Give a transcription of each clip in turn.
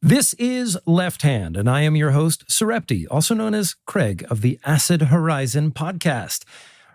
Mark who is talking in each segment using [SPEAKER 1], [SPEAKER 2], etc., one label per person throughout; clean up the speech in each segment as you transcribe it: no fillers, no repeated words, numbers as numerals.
[SPEAKER 1] This is Left Hand, and I am your host, Sereptie, also known as Craig of the Acid Horizon podcast.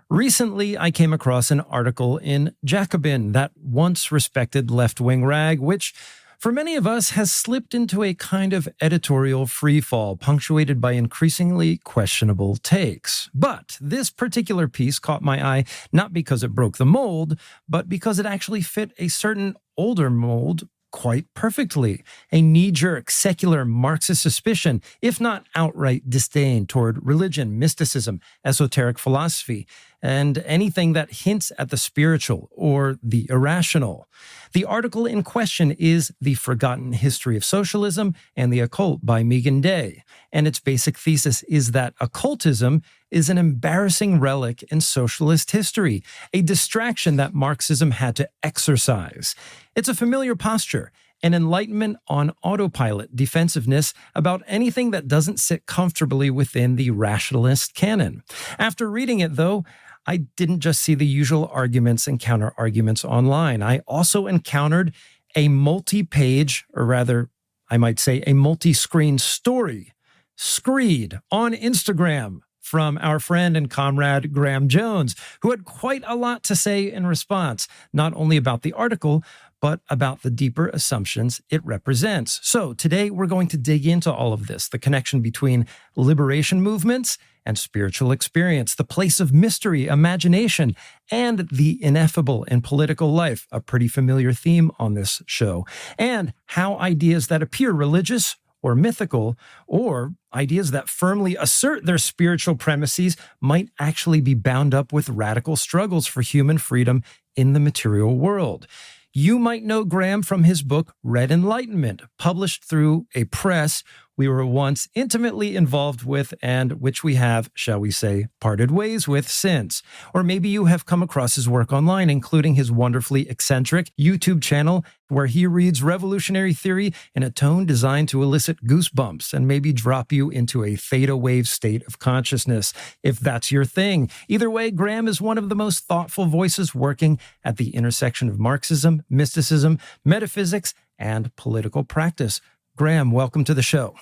[SPEAKER 1] Recently, I came across an article in Jacobin, that once respected left-wing rag, which, for many of us, has slipped into a kind of editorial freefall, punctuated by increasingly questionable takes. But this particular piece caught my eye not because it broke the mold, but because it actually fit a certain older mold quite perfectly. A knee-jerk, secular Marxist suspicion, if not outright disdain toward religion, mysticism, esoteric philosophy, and anything that hints at the spiritual or the irrational. The article in question is The Forgotten History of Socialism and the Occult by Megan Day, and its basic thesis is that occultism is an embarrassing relic in socialist history, a distraction that Marxism had to exorcise. It's a familiar posture, an enlightenment on autopilot defensiveness about anything that doesn't sit comfortably within the rationalist canon. After reading it, though, I didn't just see the usual arguments and counter-arguments online. I also encountered a multi-page, or rather, I might say a multi-screen story, screed on Instagram from our friend and comrade Graham Jones, who had quite a lot to say in response, not only about the article, but about the deeper assumptions it represents. So today we're going to dig into all of this, the connection between liberation movements and spiritual experience, the place of mystery, imagination, and the ineffable in political life, a pretty familiar theme on this show, and how ideas that appear religious or mythical, or ideas that firmly assert their spiritual premises might actually be bound up with radical struggles for human freedom in the material world. You might know Graham from his book, Red Enlightenment, published through a press we were once intimately involved with and which we have, shall we say, parted ways with since. Or maybe you have come across his work online, including his wonderfully eccentric YouTube channel, where he reads revolutionary theory in a tone designed to elicit goosebumps and maybe drop you into a theta wave state of consciousness, if that's your thing. Either way, Graham is one of the most thoughtful voices working at the intersection of Marxism, mysticism, metaphysics, and political practice. Graham, welcome to the show.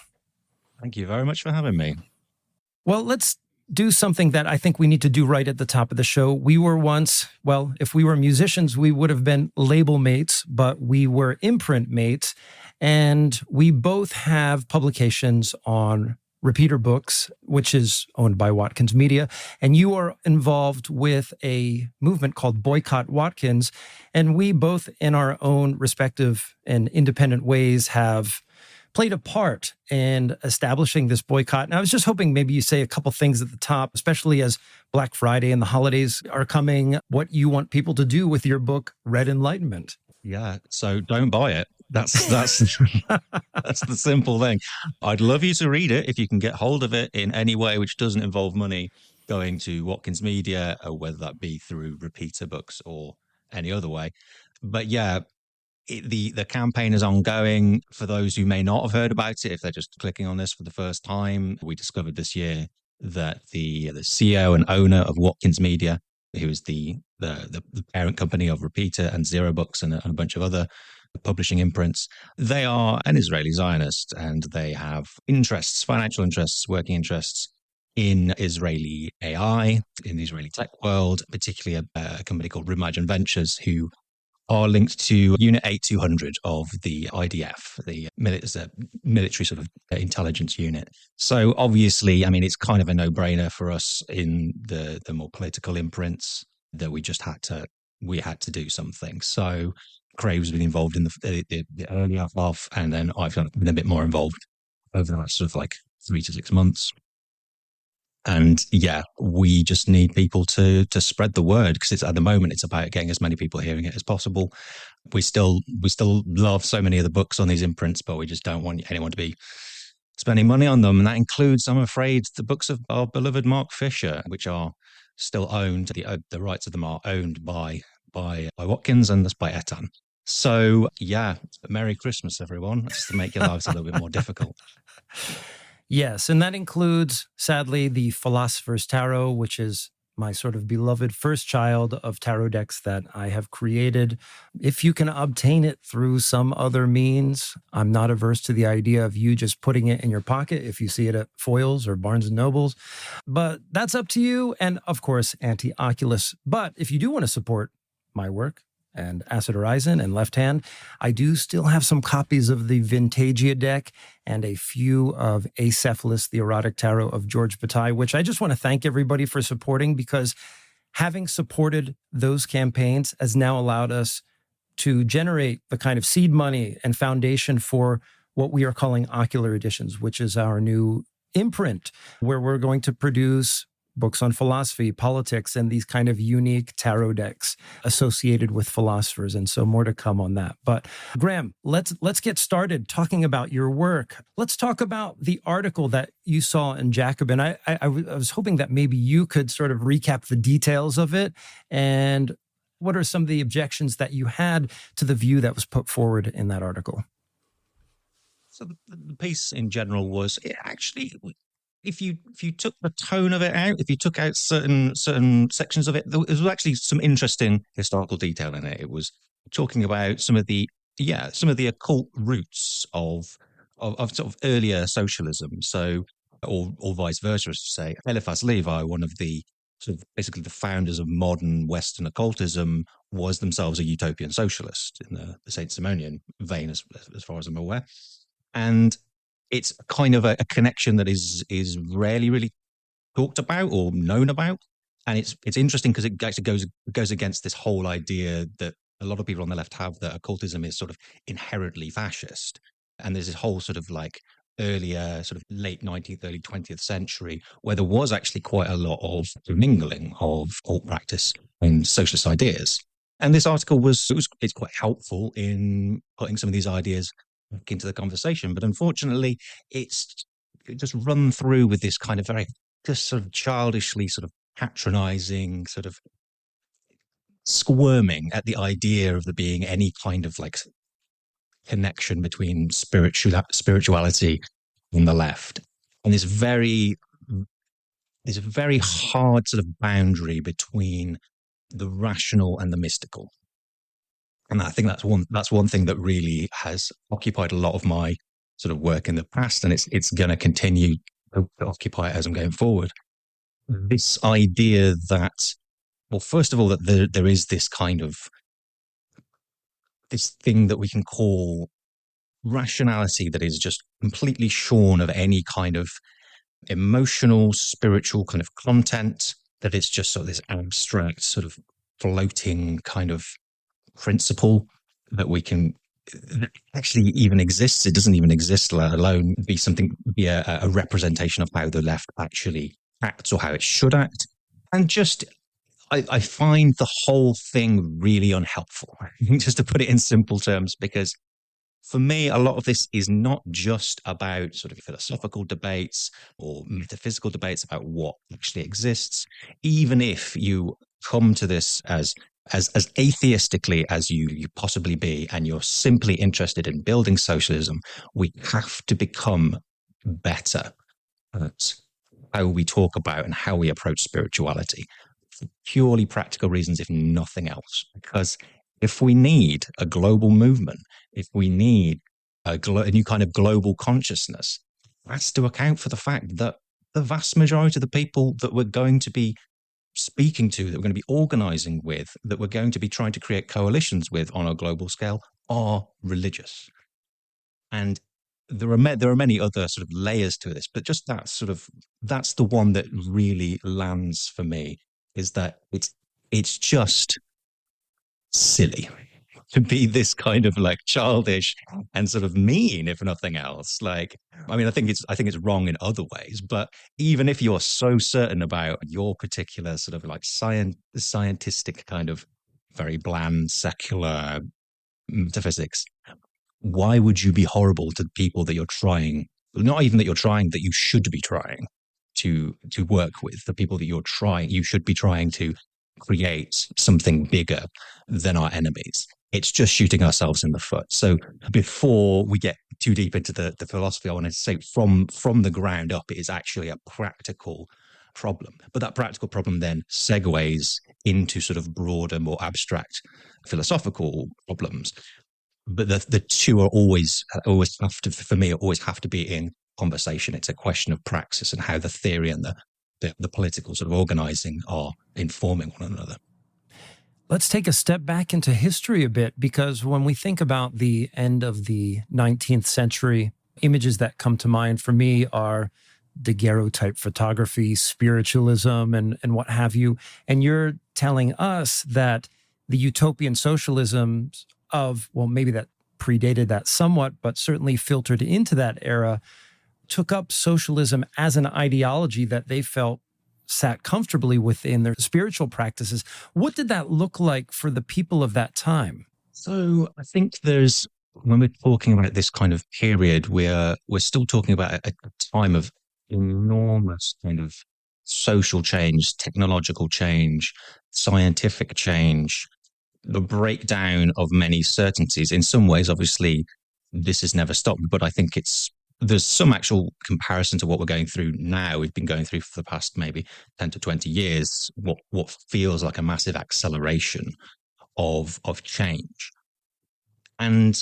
[SPEAKER 2] Thank you very much for having me.
[SPEAKER 1] Well, let's do something that I think we need to do right at the top of the show. We were once, well, if we were musicians, we would have been label mates, but we were imprint mates. And we both have publications on Repeater Books, which is owned by Watkins Media. And you are involved with a movement called Boycott Watkins. And we both, in our own respective and independent ways, have played a part in establishing this boycott. And I was just hoping maybe you say a couple things at the top, especially as Black Friday and the holidays are coming, what you want people to do with your book, Red Enlightenment.
[SPEAKER 2] Yeah, so don't buy it. That's that's the simple thing. I'd love you to read it if you can get hold of it in any way which doesn't involve money going to Watkins Media, or whether that be through Repeater Books or any other way. But yeah, the campaign is ongoing. For those who may not have heard about it, if they're just clicking on this for the first time, we discovered this year that the CEO and owner of Watkins Media, who is the parent company of Repeater and Zero Books and a bunch of other publishing imprints, they are an Israeli Zionist, and they have interests, financial interests, working interests in Israeli AI, in the Israeli tech world, particularly a company called Imagine Ventures, who are linked to Unit 8200 of the IDF, the military sort of intelligence unit. So obviously, I mean, it's kind of a no-brainer for us in the more political imprints that we had to do something. So Craig's been involved in the earlier half, and then I've been a bit more involved over the last sort of like 3 to 6 months. And yeah, we just need people to spread the word, because it's at the moment it's about getting as many people hearing it as possible. We still love so many of the books on these imprints, but we just don't want anyone to be spending money on them. And that includes, I'm afraid, the books of our beloved Mark Fisher, which are still owned. The rights of them are owned by Watkins, and that's by Etan. So yeah, Merry Christmas, everyone, just to make your lives a little bit more difficult.
[SPEAKER 1] Yes, and that includes, sadly, the Philosopher's Tarot, which is my sort of beloved first child of tarot decks that I have created. If you can obtain it through some other means, I'm not averse to the idea of you just putting it in your pocket if you see it at Foyles or Barnes & Nobles. But that's up to you. And of course, Anti-Oculus. But if you do want to support my work and Acid Horizon and Left Hand, I do still have some copies of the Vintagia deck and a few of Acephalus, the erotic tarot of George Bataille, which I just want to thank everybody for supporting, because having supported those campaigns has now allowed us to generate the kind of seed money and foundation for what we are calling Ocular Editions, which is our new imprint, where we're going to produce books on philosophy, politics, and these kind of unique tarot decks associated with philosophers. And so more to come on that. But Graham, let's get started talking about your work. Let's talk about the article that you saw in Jacobin. I was hoping that maybe you could sort of recap the details of it, and what are some of the objections that you had to the view that was put forward in that article?
[SPEAKER 2] So the piece in general was, it actually, if you took the tone of it out, if you took out certain sections of it, there was actually some interesting historical detail in it. It was talking about some of the occult roots of sort of earlier socialism. So, or vice versa, as to say, Eliphas Levi, one of the sort of basically the founders of modern Western occultism, was themselves a utopian socialist in the Saint Simonian vein, as far as I'm aware, and it's kind of a connection that is rarely really talked about or known about. And it's interesting because it actually goes against this whole idea that a lot of people on the left have, that occultism is sort of inherently fascist. And there's this whole sort of like earlier, sort of late 19th, early 20th century, where there was actually quite a lot of mingling of occult practice and socialist ideas. And this article it's quite helpful in putting some of these ideas into the conversation, but unfortunately it's just run through with this kind of very just sort of childishly sort of patronizing, sort of squirming at the idea of there being any kind of like connection between spirituality and the left, and this very hard sort of boundary between the rational and the mystical. And I think that's one thing that really has occupied a lot of my sort of work in the past, and it's going to continue to occupy it as I'm going forward. This idea that, well, first of all, that there is this kind of this thing that we can call rationality that is just completely shorn of any kind of emotional, spiritual kind of content, that it's just sort of this abstract, sort of floating kind of principle that we can actually even exists. It doesn't even exist, let alone be a representation of how the left actually acts or how it should act. And just I find the whole thing really unhelpful, just to put it in simple terms, because for me, a lot of this is not just about sort of philosophical debates or metaphysical debates about what actually exists. Even if you come to this as atheistically as you possibly be, and you're simply interested in building socialism, we have to become better at how we talk about and how we approach spirituality, for purely practical reasons, if nothing else. Because if we need a global movement, if we need a new kind of global consciousness, that's to account for the fact that the vast majority of the people that we're going to be speaking to, that we're going to be organizing with, that we're going to be trying to create coalitions with on a global scale, are religious. And there are many other sort of layers to this, but just that's the one that really lands for me, is that it's just silly to be this kind of like childish and sort of mean, if nothing else. Like, I mean, I think it's wrong in other ways, but even if you're so certain about your particular sort of like scientific kind of very bland secular metaphysics, why would you be horrible to people that you're trying, not even that you're trying, that you should be trying to work with, the people that you should be trying to create something bigger than our enemies? It's just shooting ourselves in the foot. So before we get too deep into the philosophy, I want to say from the ground up, it is actually a practical problem. But that practical problem then segues into sort of broader, more abstract philosophical problems. But the two are always have to, for me, always have to be in conversation. It's a question of praxis and how the theory and the political sort of organizing are informing one another.
[SPEAKER 1] Let's take a step back into history a bit, because when we think about the end of the 19th century, images that come to mind for me are daguerreotype photography, spiritualism, and what have you. And you're telling us that the utopian socialism of, well, maybe that predated that somewhat, but certainly filtered into that era, took up socialism as an ideology that they felt sat comfortably within their spiritual practices. What did that look like for the people of that time?
[SPEAKER 2] So I think when we're talking about this kind of period, we're still talking about a time of enormous kind of social change, technological change, scientific change, the breakdown of many certainties. In some ways, obviously, this has never stopped, but I think there's some actual comparison to what we're going through now. We've been going through for the past maybe 10 to 20 years, what feels like a massive acceleration of change. And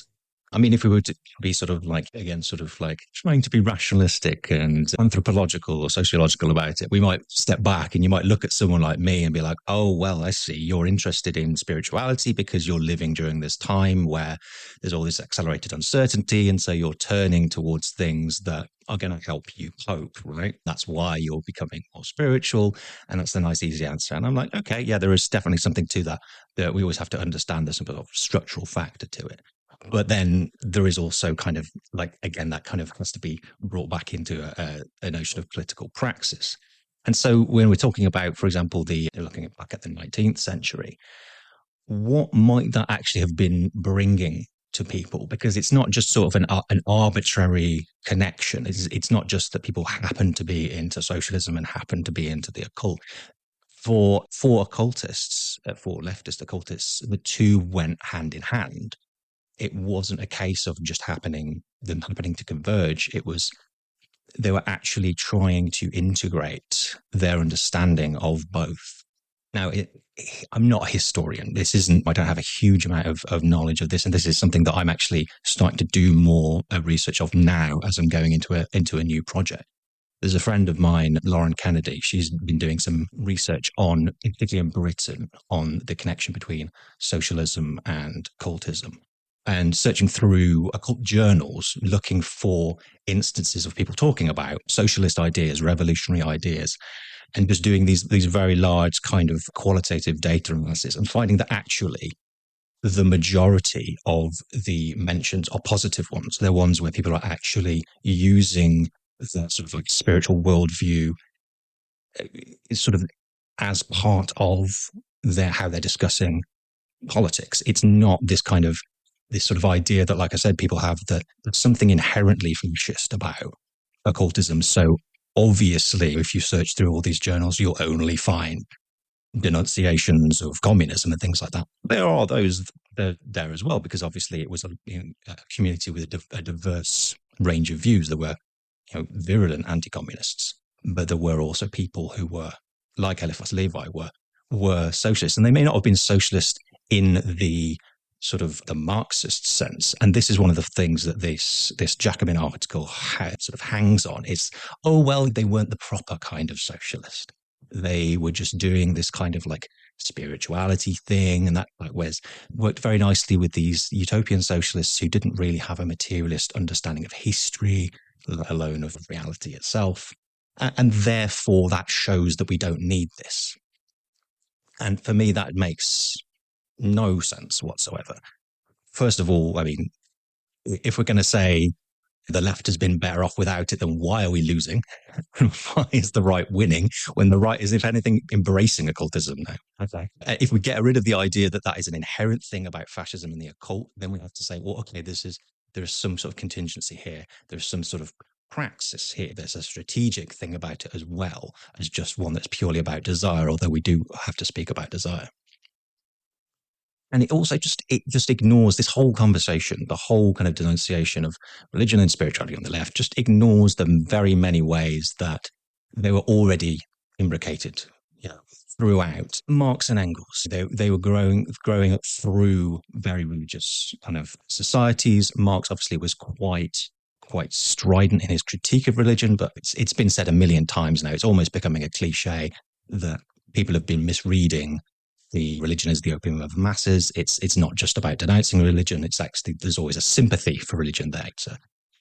[SPEAKER 2] I mean, if we were to be sort of like, again, sort of like trying to be rationalistic and anthropological or sociological about it, we might step back and you might look at someone like me and be like, oh, well, I see you're interested in spirituality because you're living during this time where there's all this accelerated uncertainty. And so you're turning towards things that are going to help you cope, right? That's why you're becoming more spiritual. And that's the nice, easy answer. And I'm like, okay, yeah, there is definitely something to that we always have to understand there's some sort of structural factor to it. But then there is also kind of like, again, that kind of has to be brought back into a notion of political praxis. And so when we're talking about, for example, looking back at the 19th century, what might that actually have been bringing to people? Because it's not just sort of an arbitrary connection. It's not just that people happen to be into socialism and happen to be into the occult. For occultists, for leftist occultists, the two went hand in hand. It wasn't a case of just happening to converge. They were actually trying to integrate their understanding of both. Now, I'm not a historian. I don't have a huge amount of knowledge of this. And this is something that I'm actually starting to do more research of now as I'm going into a new project. There's a friend of mine, Lauren Kennedy. She's been doing some research particularly in Britain, on the connection between socialism and occultism, and searching through occult journals, looking for instances of people talking about socialist ideas, revolutionary ideas, and just doing these very large kind of qualitative data analysis and finding that actually the majority of the mentions are positive ones. They're ones where people are actually using the sort of like spiritual worldview sort of as part of how they're discussing politics. It's not this sort of idea that, like I said, people have that there's something inherently fascist about occultism. So obviously, if you search through all these journals, you'll only find denunciations of communism and things like that. There are those there as well, because obviously it was a community with a diverse range of views. There were virulent anti-communists, but there were also people who were, like Eliphas Levi, were socialists, and they may not have been socialist in the sort of the Marxist sense. And this is one of the things that this Jacobin article sort of hangs on. It's, oh, well, they weren't the proper kind of socialist. They were just doing this kind of like spirituality thing, and that worked very nicely with these utopian socialists who didn't really have a materialist understanding of history, let alone of reality itself. And therefore, that shows that we don't need this. And for me, that makes no sense whatsoever. First of all, I mean, if we're going to say the left has been better off without it, then why are we losing? Why is the right winning when the right is, if anything, embracing occultism now? Okay. If we get rid of the idea that is an inherent thing about fascism and the occult, then we have to say, well, okay, there's some sort of contingency here. There's some sort of praxis here. There's a strategic thing about it as well as just one that's purely about desire, although we do have to speak about desire. And it also just ignores this whole conversation, the whole kind of denunciation of religion and spirituality on the left, just ignores the very many ways that they were already imbricated, throughout. Marx and Engels, they were growing up through very religious kind of societies. Marx obviously was quite strident in his critique of religion, but it's been said a million times now. It's almost becoming a cliche that people have been misreading the religion as the opium of masses. It's not just about denouncing religion. It's actually, there's always a sympathy for religion there.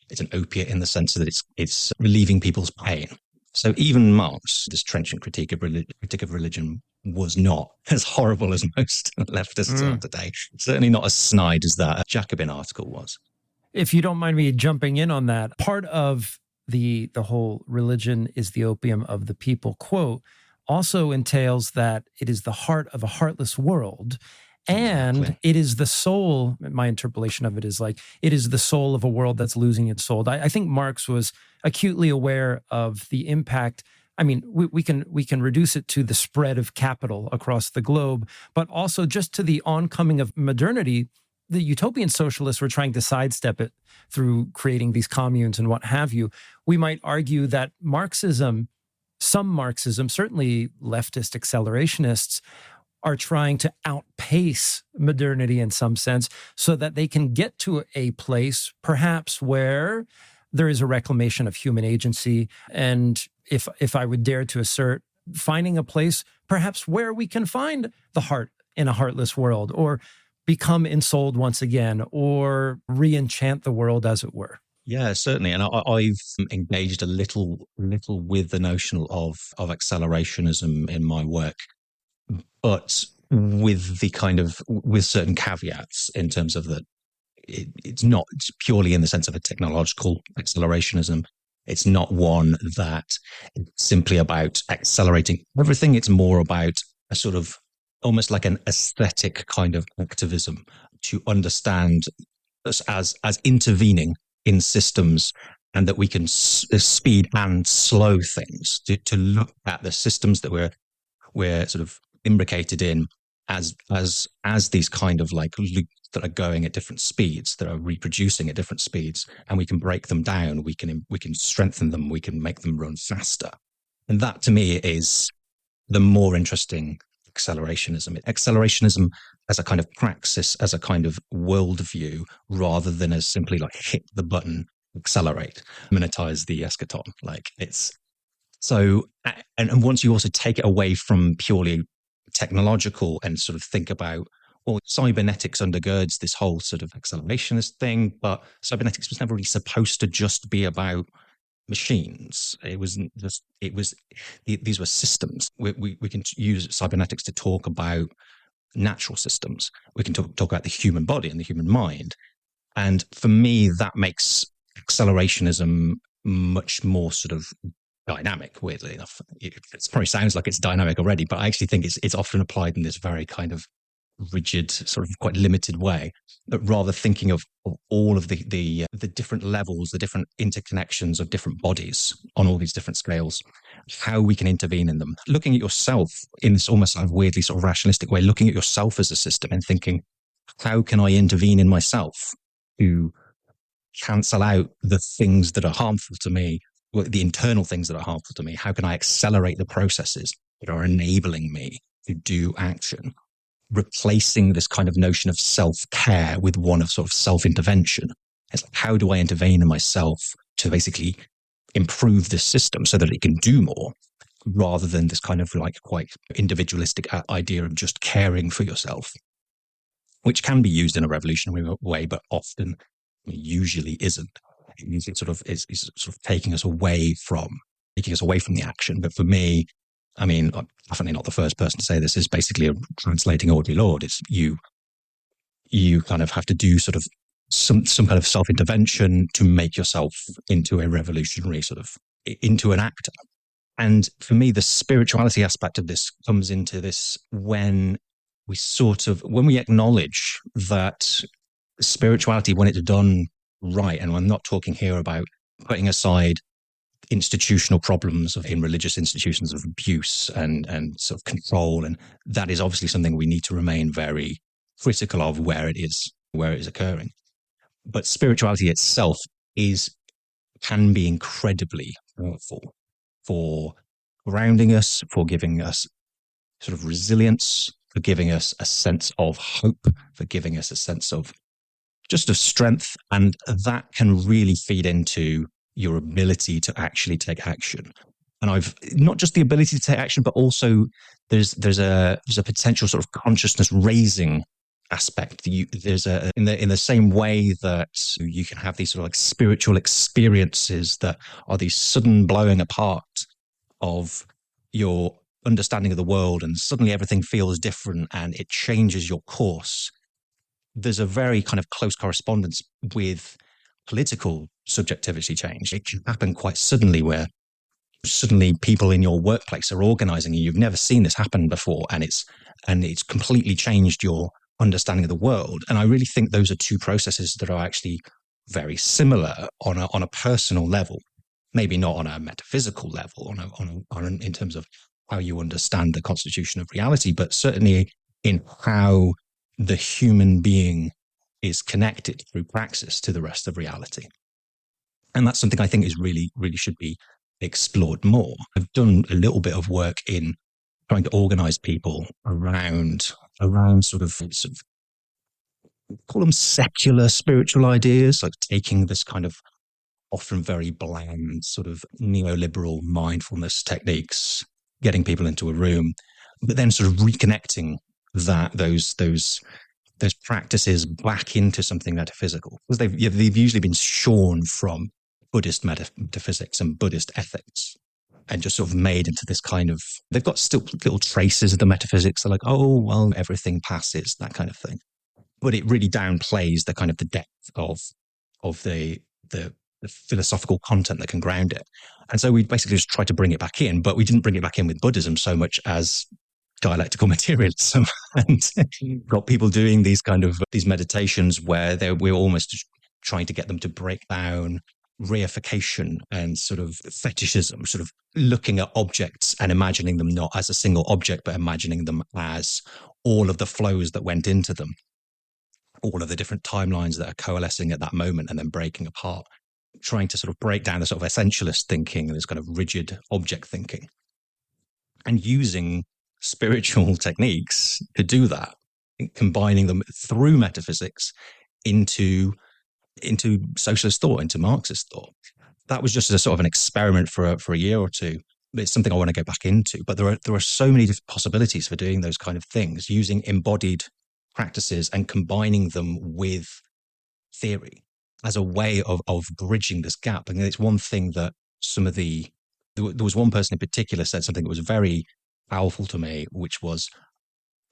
[SPEAKER 2] It's an opiate in the sense that it's relieving people's pain. So even Marx, this trenchant critique of religion, was not as horrible as most leftists are today. Certainly not as snide as that Jacobin article was.
[SPEAKER 1] If you don't mind me jumping in on that, part of the whole religion is the opium of the people quote also entails that it is the heart of a heartless world. And it is the soul, my interpolation of it is like, it is the soul of a world that's losing its soul. I think Marx was acutely aware of the impact. I mean, we can reduce it to the spread of capital across the globe, but also just to the oncoming of modernity. The utopian socialists were trying to sidestep it through creating these communes and what have you. We might argue that some Marxism, certainly leftist accelerationists, are trying to outpace modernity in some sense so that they can get to a place perhaps where there is a reclamation of human agency. And if I would dare to assert, finding a place perhaps where we can find the heart in a heartless world, or become ensouled once again, or re-enchant the world, as it were.
[SPEAKER 2] Yeah, certainly. And I've engaged a little with the notion of accelerationism in my work, but with certain caveats in terms of that it's not purely in the sense of a technological accelerationism. It's not one that is simply about accelerating everything. It's more about a sort of almost like an aesthetic kind of activism to understand us as intervening in systems, and that we can speed and slow things, to look at the systems that we're sort of imbricated in as these kind of like loops that are going at different speeds, that are reproducing at different speeds, and we can break them down, we can strengthen them, we can make them run faster. And that to me is the more interesting accelerationism. Accelerationism as a kind of praxis, as a kind of worldview, rather than as simply like hit the button, accelerate, monetize the eschaton. Like it's so, and once you also take it away from purely technological and sort of think about, well, cybernetics undergirds this whole sort of accelerationist thing, but cybernetics was never really supposed to just be about machines. It wasn't just, these were systems. We can use cybernetics to talk about natural systems. We can talk about the human body and the human mind. And for me, that makes accelerationism much more sort of dynamic, weirdly enough. It probably sounds like it's dynamic already, but I actually think it's often applied in this very kind of rigid, sort of quite limited way, but rather thinking of all of the different levels, the different interconnections of different bodies on all these different scales, how we can intervene in them. Looking at yourself in this almost like weirdly sort of rationalistic way, looking at yourself as a system and thinking, how can I intervene in myself to cancel out the things that are harmful to me, the internal things that are harmful to me? How can I accelerate the processes that are enabling me to do action? Replacing this kind of notion of self-care with one of sort of self-intervention. It's like, how do I intervene in myself to basically improve this system so that it can do more, rather than this kind of like quite individualistic idea of just caring for yourself, which can be used in a revolutionary way, but often usually isn't. It usually sort of is sort of taking us away from the action. But for me, I mean, I'm definitely not the first person to say this, is basically translating Audre Lorde. It's you kind of have to do sort of some kind of self-intervention to make yourself into a revolutionary sort of, into an actor. And for me, the spirituality aspect of this comes into this when we acknowledge that spirituality, when it's done right, and I'm not talking here about putting aside institutional problems in religious institutions of abuse and sort of control, and that is obviously something we need to remain very critical of where it is occurring. But spirituality itself can be incredibly powerful for grounding us, for giving us sort of resilience, for giving us a sense of hope, for giving us a sense of just of strength. And that can really feed into your ability to actually take action. And I've not just the ability to take action, but also there's a potential sort of consciousness raising aspect. There's in the same way that you can have these sort of like spiritual experiences that are these sudden blowing apart of your understanding of the world, and suddenly everything feels different and it changes your course. There's a very kind of close correspondence with political subjectivity change. It can happen quite suddenly, where suddenly people in your workplace are organizing and you've never seen this happen before, and it's completely changed your understanding of the world. And I really think those are two processes that are actually very similar on a personal level, maybe not on a metaphysical level, in terms of how you understand the constitution of reality, but certainly in how the human being is connected through praxis to the rest of reality. And that's something I think is really, really should be explored more. I've done a little bit of work in trying to organize people around sort of call them secular spiritual ideas, like taking this kind of often very bland sort of neoliberal mindfulness techniques, getting people into a room, but then sort of reconnecting those practices back into something metaphysical, because they've usually been shorn from Buddhist metaphysics and Buddhist ethics, and just sort of made into this kind of, they've got still little traces of the metaphysics. They're like, oh, well, everything passes, that kind of thing. But it really downplays the kind of the depth of the philosophical content that can ground it. And so we basically just tried to bring it back in, but we didn't bring it back in with Buddhism so much as dialectical materialism, and got people doing these meditations where we're almost trying to get them to break down reification and sort of fetishism, sort of looking at objects and imagining them not as a single object, but imagining them as all of the flows that went into them, all of the different timelines that are coalescing at that moment and then breaking apart, trying to sort of break down the sort of essentialist thinking and this kind of rigid object thinking, and using spiritual techniques to do that, combining them through metaphysics into socialist thought, into Marxist thought. That was just a sort of an experiment for a year or two. But it's something I want to go back into. But there are so many different possibilities for doing those kind of things, using embodied practices and combining them with theory as a way of bridging this gap. And it's one thing that there was one person in particular said something that was very powerful to me, which was,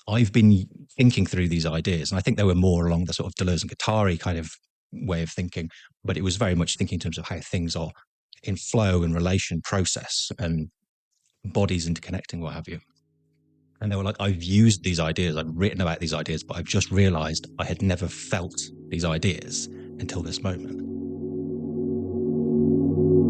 [SPEAKER 2] I've been thinking through these ideas, and I think they were more along the sort of Deleuze and Guattari kind of way of thinking, but it was very much thinking in terms of how things are in flow and relation, process, and bodies interconnecting, what have you. And they were like, I've used these ideas, I've written about these ideas, but I've just realized I had never felt these ideas until this moment.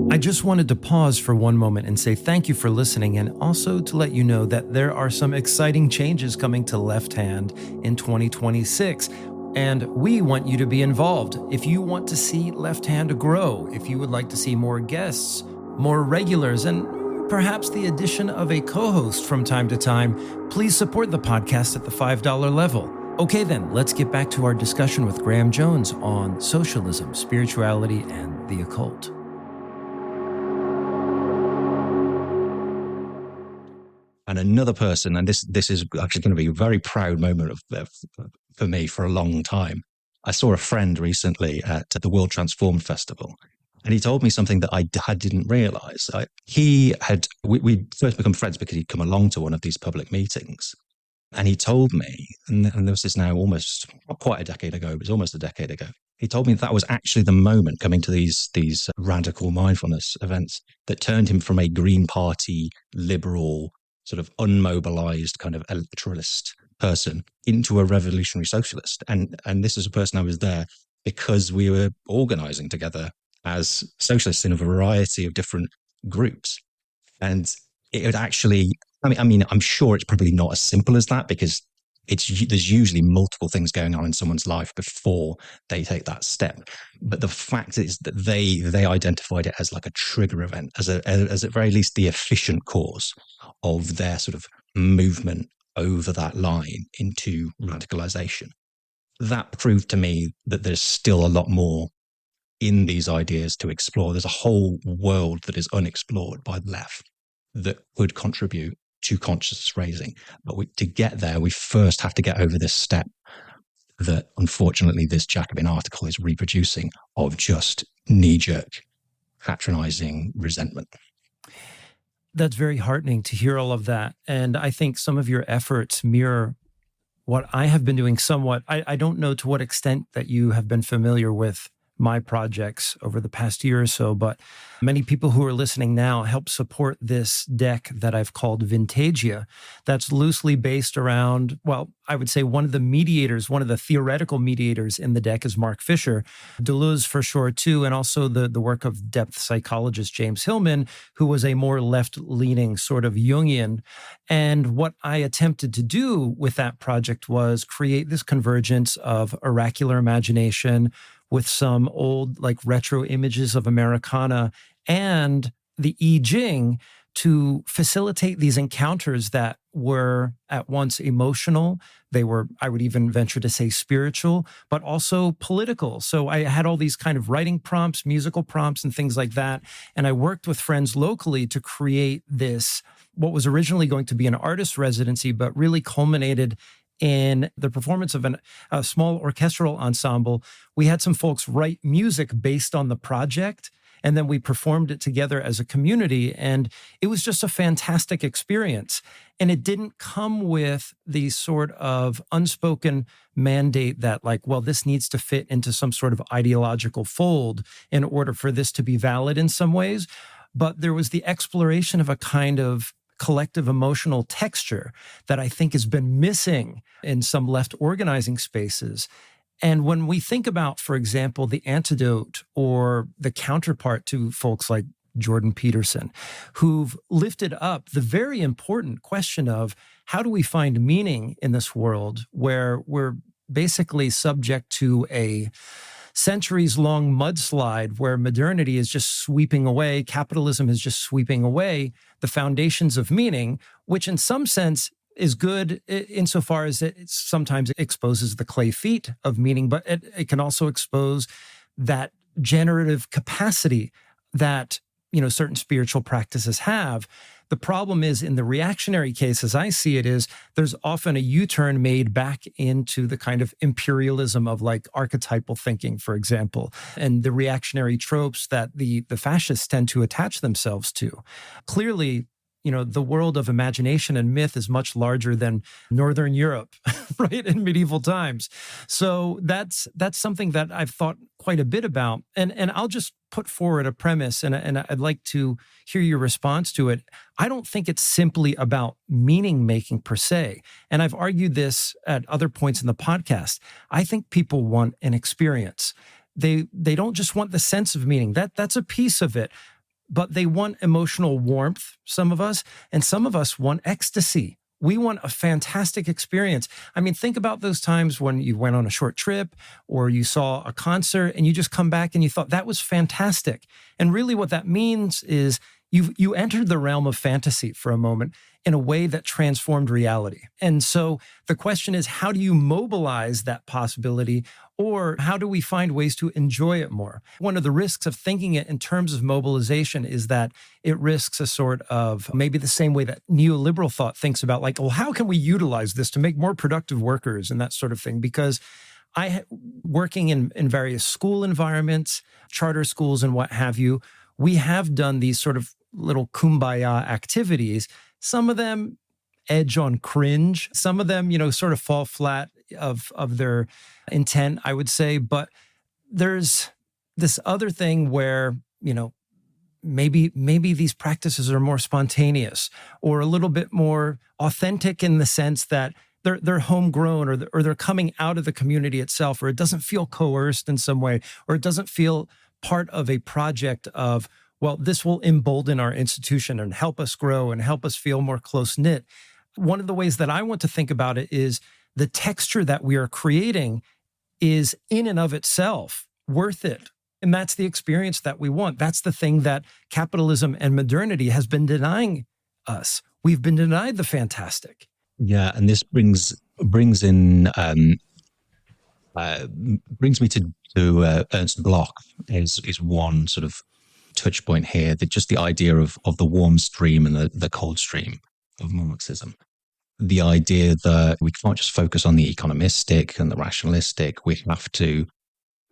[SPEAKER 1] I just wanted to pause for one moment and say thank you for listening, and also to let you know that there are some exciting changes coming to Left Hand in 2026, and we want you to be involved. If you want to see Left Hand grow, if you would like to see more guests, more regulars, and perhaps the addition of a co-host from time to time, please support the podcast at the $5 level. Okay then, let's get back to our discussion with Graham Jones on socialism, spirituality, and the occult.
[SPEAKER 2] And another person, and this is actually going to be a very proud moment for me for a long time. I saw a friend recently at the World Transformed Festival, and he told me something that I didn't realize. We first become friends because he'd come along to one of these public meetings. And he told me, and this is now almost, not quite a decade ago, it was almost a decade ago. He told me that was actually the moment, coming to these radical mindfulness events, that turned him from a Green Party, liberal, sort of unmobilized kind of electoralist person into a revolutionary socialist. And this is a person I was there because we were organizing together as socialists in a variety of different groups. And it would actually, I mean, I'm sure it's probably not as simple as that, because there's usually multiple things going on in someone's life before they take that step. But the fact is that they identified it as like a trigger event, as at very least the efficient cause of their sort of movement over that line into radicalization. That proved to me that there's still a lot more in these ideas to explore. There's a whole world that is unexplored by the left that could contribute to consciousness raising. But to get there, we first have to get over this step that, unfortunately, this Jacobin article is reproducing of just knee-jerk, patronizing resentment.
[SPEAKER 1] That's very heartening to hear all of that. And I think some of your efforts mirror what I have been doing somewhat. I don't know to what extent that you have been familiar with my projects over the past year or so, but many people who are listening now help support this deck that I've called Vintagia. That's loosely based around, well, I would say one of the mediators, one of the theoretical mediators in the deck is Mark Fisher, Deleuze for sure too, and also the work of depth psychologist James Hillman, who was a more left-leaning sort of Jungian. And what I attempted to do with that project was create this convergence of oracular imagination with some old, like, retro images of Americana and the I Ching to facilitate these encounters that were at once emotional. They were, I would even venture to say, spiritual, but also political. So I had all these kind of writing prompts, musical prompts, and things like that. And I worked with friends locally to create this, what was originally going to be an artist residency, but really culminated in the performance of a small orchestral ensemble. We had some folks write music based on the project, and then we performed it together as a community. And it was just a fantastic experience. And it didn't come with the sort of unspoken mandate that, like, well, this needs to fit into some sort of ideological fold in order for this to be valid in some ways. But there was the exploration of a kind of collective emotional texture that I think has been missing in some left organizing spaces. And when we think about, for example, the antidote or the counterpart to folks like Jordan Peterson, who've lifted up the very important question of how do we find meaning in this world where we're basically subject to a centuries-long mudslide where modernity is just sweeping away, capitalism is just sweeping away the foundations of meaning, which in some sense is good insofar as it sometimes exposes the clay feet of meaning, but it can also expose that generative capacity that, you know, certain spiritual practices have. The problem is, in the reactionary case, as I see it, is there's often a U-turn made back into the kind of imperialism of, like, archetypal thinking, for example, and the reactionary tropes that the fascists tend to attach themselves to. Clearly, you know, the world of imagination and myth is much larger than Northern Europe, right, in medieval times. So that's something that I've thought quite a bit about. And I'll just put forward a premise, and I'd like to hear your response to it. I don't think it's simply about meaning making per se. And I've argued this at other points in the podcast. I think people want an experience. They don't just want the sense of meaning. That's a piece of it. But they want emotional warmth, some of us, and some of us want ecstasy. We want a fantastic experience. I mean, think about those times when you went on a short trip or you saw a concert and you just come back and you thought that was fantastic. And really what that means is you entered the realm of fantasy for a moment in a way that transformed reality. And so the question is, how do you mobilize that possibility, or how do we find ways to enjoy it more? One of the risks of thinking it in terms of mobilization is that it risks a sort of, maybe the same way that neoliberal thought thinks about, like, well, how can we utilize this to make more productive workers and that sort of thing? Because working in various school environments, charter schools and what have you, we have done these sort of little kumbaya activities. Some of them edge on cringe. Some of them, you know, sort of fall flat of their intent, I would say. But there's this other thing where, you know, maybe these practices are more spontaneous or a little bit more authentic in the sense that they're homegrown, or they're coming out of the community itself, or it doesn't feel coerced in some way, or it doesn't feel part of a project of, well, this will embolden our institution and help us grow and help us feel more close-knit. One of the ways that I want to think about it is the texture that we are creating is in and of itself worth it. And that's the experience that we want. That's the thing that capitalism and modernity has been denying us. We've been denied the fantastic.
[SPEAKER 2] Yeah, and this brings in brings me to Ernst Bloch is one sort of touch point here. That just the idea of the warm stream and the cold stream of Marxism. The idea that we can't just focus on the economistic and the rationalistic. We have to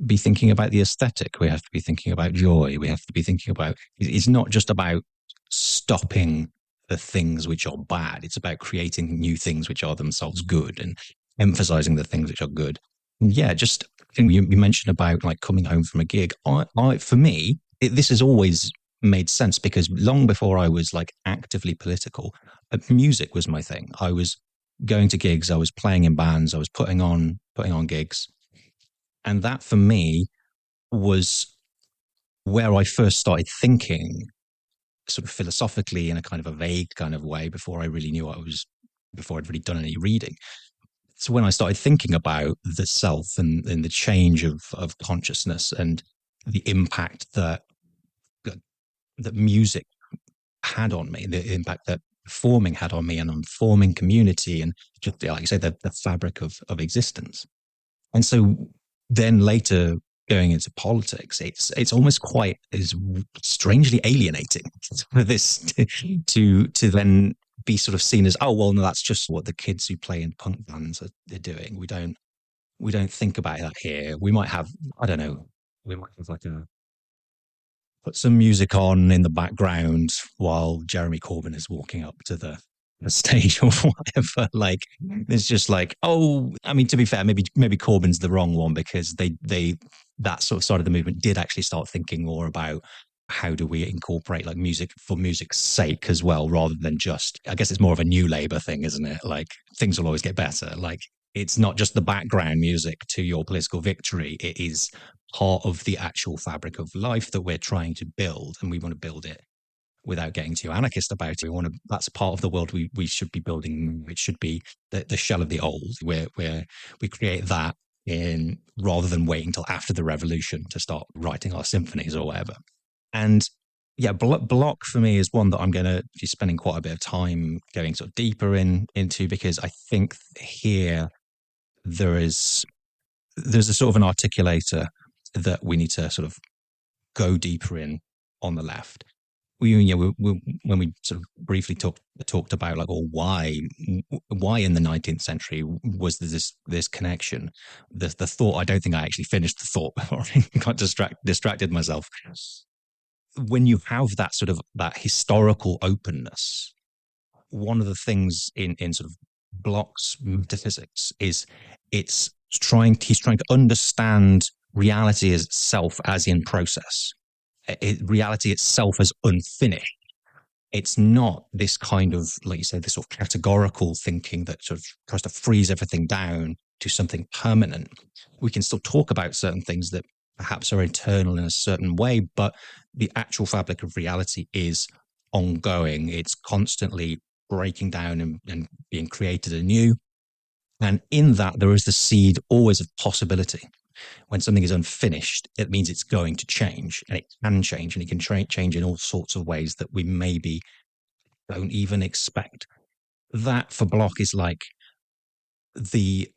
[SPEAKER 2] be thinking about the aesthetic. We have to be thinking about joy. We have to be thinking about, it's not just about stopping the things which are bad. It's about creating new things which are themselves good and emphasizing the things which are good. And yeah, just you mentioned about like coming home from a gig. For me, this has always made sense because long before I was like actively political, music was my thing. I was going to gigs, I was playing in bands, I was putting on gigs. And that for me was where I first started thinking sort of philosophically in a kind of a vague kind of way before I really knew before I'd really done any reading. So when I started thinking about the self and the change of consciousness and the impact that music had on me, the impact that performing had on me and on forming community and just, like you say, the fabric of existence. And so then later going into politics, it's almost quite is strangely alienating for this to then be sort of seen as, oh, well, no, that's just what the kids who play in punk bands are doing. We don't think about that here. We might have, I don't know, we might have like put some music on in the background while Jeremy Corbyn is walking up to the stage or whatever. Like, it's just like, oh, I mean, to be fair, maybe Corbyn's the wrong one because they that sort of side of the movement did actually start thinking more about how do we incorporate like music for music's sake as well, rather than just, I guess it's more of a new Labour thing, isn't it? Like, things will always get better. Like, it's not just the background music to your political victory. It is part of the actual fabric of life that we're trying to build, and we want to build it without getting too anarchist about it. That's part of the world we should be building, which should be the shell of the old, where we create that in rather than waiting until after the revolution to start writing our symphonies or whatever. And yeah, Bloch for me is one that I'm going to be spending quite a bit of time going sort of deeper into, because I think here there's a sort of an articulator that we need to sort of go deeper in on the left. When we sort of briefly talked about like, or why in the 19th century was this connection, the thought, I don't think I actually finished the thought before I got distracted myself. When you have that sort of that historical openness, one of the things in sort of Bloch's metaphysics is he's trying to understand reality as itself as in process. Reality itself as unfinished. It's not this kind of, like you say, this sort of categorical thinking that sort of tries to freeze everything down to something permanent. We can still talk about certain things that perhaps are internal in a certain way, but the actual fabric of reality is ongoing. It's constantly breaking down and being created anew. And in that, there is the seed always of possibility. When something is unfinished, it means it's going to change, and it can change, and it can change in all sorts of ways that we maybe don't even expect. That for Bloch is like the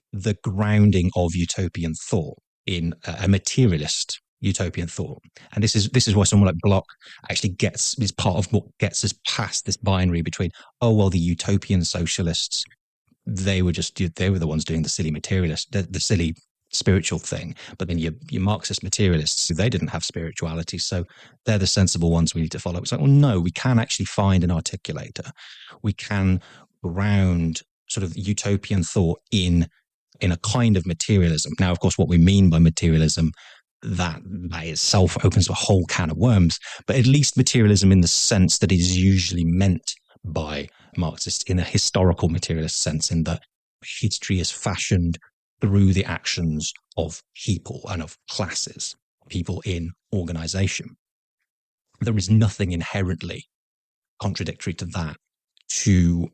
[SPEAKER 2] grounding of utopian thought in a materialist utopian thought. And this is why someone like Bloch actually is part of what gets us past this binary between, oh, well, the utopian socialists, they were the ones doing the silly materialist, the silly spiritual thing, but then your Marxist materialists, they didn't have spirituality, so they're the sensible ones we need to follow. It's like, well, no, we can actually find an articulator. We can ground sort of utopian thought in a kind of materialism. Now, of course, what we mean by materialism, that itself opens a whole can of worms, but at least materialism in the sense that it is usually meant by Marxists, in a historical materialist sense, in that history is fashioned through the actions of people and of classes, people in organization. There is nothing inherently contradictory to that. To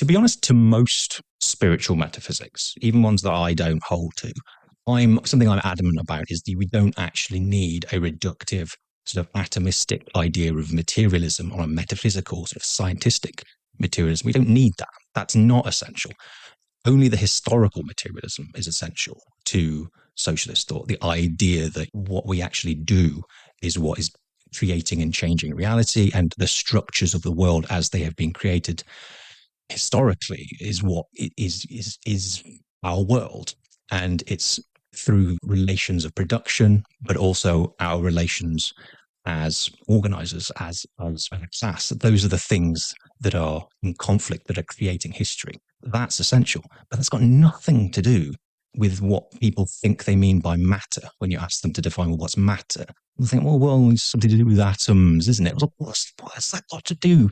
[SPEAKER 2] be honest, to most spiritual metaphysics, even ones that I don't hold to. Something I'm adamant about is that we don't actually need a reductive sort of atomistic idea of materialism or a metaphysical sort of scientific materialism. We don't need that. That's not essential. Only the historical materialism is essential to socialist thought. The idea that what we actually do is what is creating and changing reality, and the structures of the world as they have been created historically is what is our world. And it's through relations of production, but also our relations as organizers, as class. Those are the things that are in conflict, that are creating history. That's essential. But that's got nothing to do with what people think they mean by matter when you ask them to define, well, what's matter? They think, well, it's something to do with atoms, isn't it? What's that got to do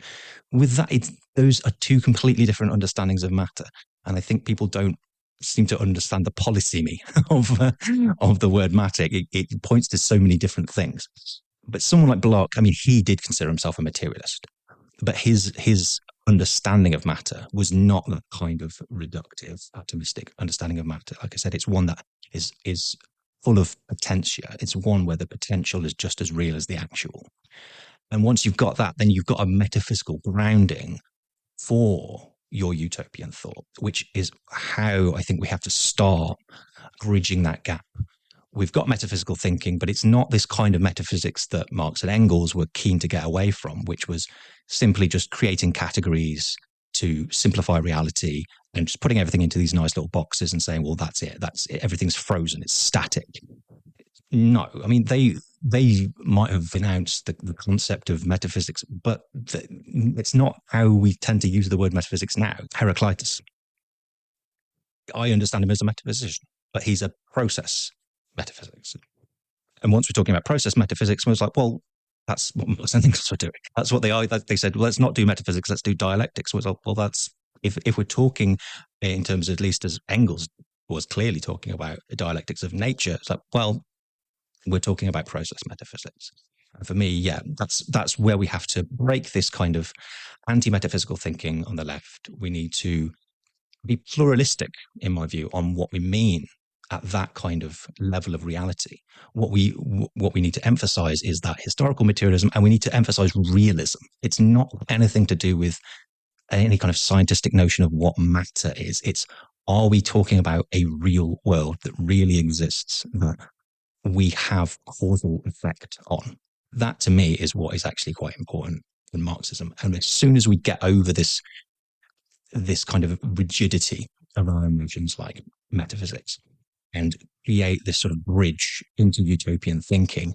[SPEAKER 2] with that? Those are two completely different understandings of matter. And I think people don't seem to understand the polysemy of the word matter. It points to so many different things. But someone like Bloch, I mean, he did consider himself a materialist, but his understanding of matter was not that kind of reductive, atomistic understanding of matter. Like I said, it's one that is full of potentia. It's one where the potential is just as real as the actual. And once you've got that, then you've got a metaphysical grounding for your utopian thought, which is how I think we have to start bridging that gap. We've got metaphysical thinking, but it's not this kind of metaphysics that Marx and Engels were keen to get away from, which was simply just creating categories to simplify reality and just putting everything into these nice little boxes and saying, well, that's it. Everything's frozen. It's static. No, I mean, they might have announced the concept of metaphysics, but it's not how we tend to use the word metaphysics now. Heraclitus, I understand him as a metaphysician, but he's a process metaphysics. And once we're talking about process metaphysics, I was like, well, that's what Marx and Engels were doing. That's what they said, well, let's not do metaphysics, let's do dialectics. I was like, well, that's, if we're talking in terms, at least as Engels was clearly talking about dialectics of nature, it's like, well, we're talking about process metaphysics. And for me, yeah, that's where we have to break this kind of anti-metaphysical thinking on the left. We need to be pluralistic, in my view, on what we mean at that kind of level of reality. What we need to emphasize is that historical materialism, and we need to emphasize realism. It's not anything to do with any kind of scientific notion of what matter is. It's, are we talking about a real world that really exists, that we have causal effect on? That, to me, is what is actually quite important in Marxism. And as soon as we get over this kind of rigidity around notions like metaphysics and create this sort of bridge into utopian thinking,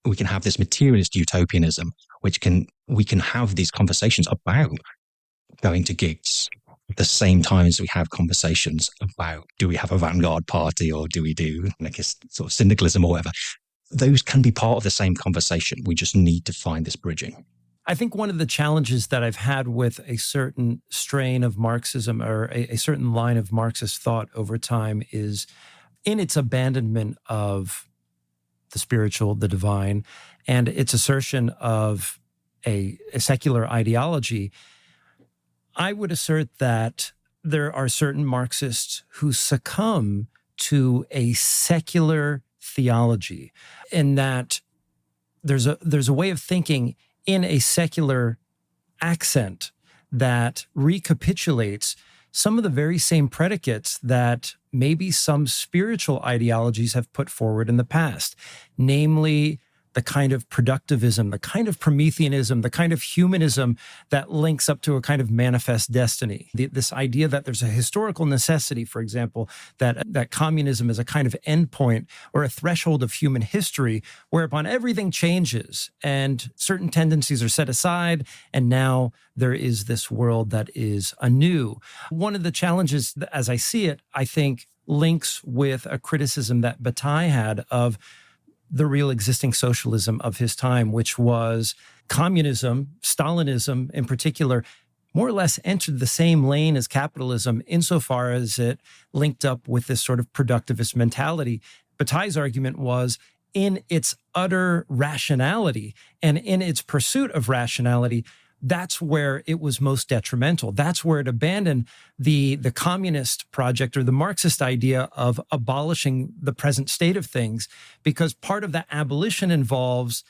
[SPEAKER 2] we can have this materialist utopianism, we can have these conversations about going to gigs at the same time as we have conversations about, do we have a vanguard party or do we do like a sort of syndicalism or whatever? Those can be part of the same conversation. We just need to find this bridging.
[SPEAKER 1] I think one of the challenges that I've had with a certain strain of Marxism or a certain line of Marxist thought over time is in its abandonment of the spiritual, the divine, and its assertion of a secular ideology. I would assert that there are certain Marxists who succumb to a secular theology, in that there's a way of thinking in a secular accent that recapitulates some of the very same predicates that maybe some spiritual ideologies have put forward in the past, namely the kind of productivism, the kind of Prometheanism, the kind of humanism that links up to a kind of manifest destiny. This idea that there's a historical necessity, for example, that communism is a kind of endpoint or a threshold of human history whereupon everything changes and certain tendencies are set aside, and now there is this world that is anew. One of the challenges, as I see it, I think links with a criticism that Bataille had of the real existing socialism of his time, which was communism, Stalinism in particular, more or less entered the same lane as capitalism insofar as it linked up with this sort of productivist mentality. Bataille's argument was, in its utter rationality and in its pursuit of rationality, that's where it was most detrimental. That's where it abandoned the communist project or the Marxist idea of abolishing the present state of things, because part of that abolition involves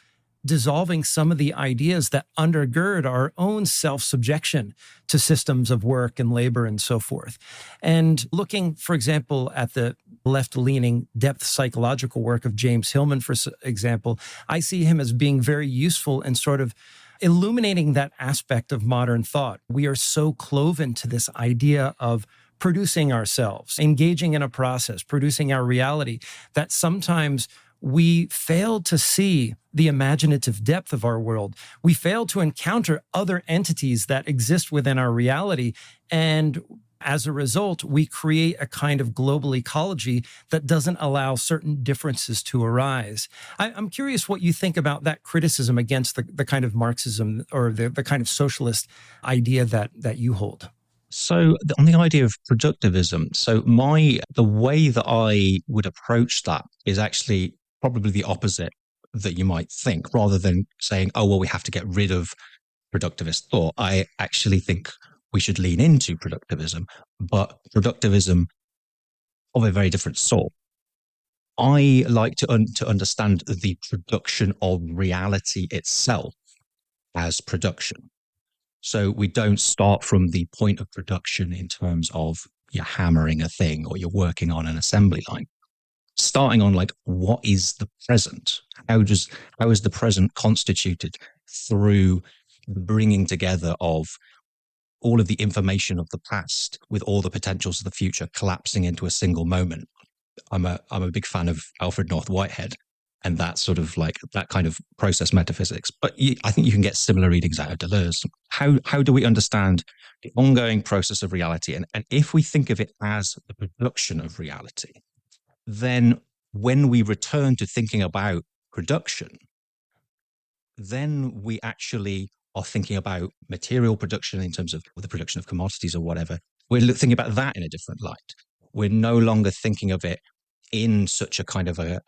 [SPEAKER 1] dissolving some of the ideas that undergird our own self-subjection to systems of work and labor and so forth. And looking, for example, at the left-leaning depth psychological work of James Hillman, for example, I see him as being very useful in sort of illuminating that aspect of modern thought. We are so cloven to this idea of producing ourselves, engaging in a process, producing our reality, that sometimes we fail to see the imaginative depth of our world. We fail to encounter other entities that exist within our reality. And as a result, we create a kind of global ecology that doesn't allow certain differences to arise. I'm curious what you think about that criticism against the kind of Marxism or the kind of socialist idea that you hold.
[SPEAKER 2] So on the idea of productivism, the way that I would approach that is actually probably the opposite that you might think. Rather than saying, oh, well, we have to get rid of productivist thought, I actually think we should lean into productivism, but productivism of a very different sort. I like to understand the production of reality itself as production. So we don't start from the point of production in terms of you're hammering a thing or you're working on an assembly line. Starting on like, what is the present? How is the present constituted through the bringing together of all of the information of the past with all the potentials of the future collapsing into a single moment? I'm a big fan of Alfred North Whitehead and that sort of like that kind of process metaphysics. But I think you can get similar readings out of Deleuze. How do we understand the ongoing process of reality? And if we think of it as the production of reality, then when we return to thinking about production, then we actually are thinking about material production in terms of the production of commodities or whatever. We're thinking about that in a different light. We're no longer thinking of it in such a kind of a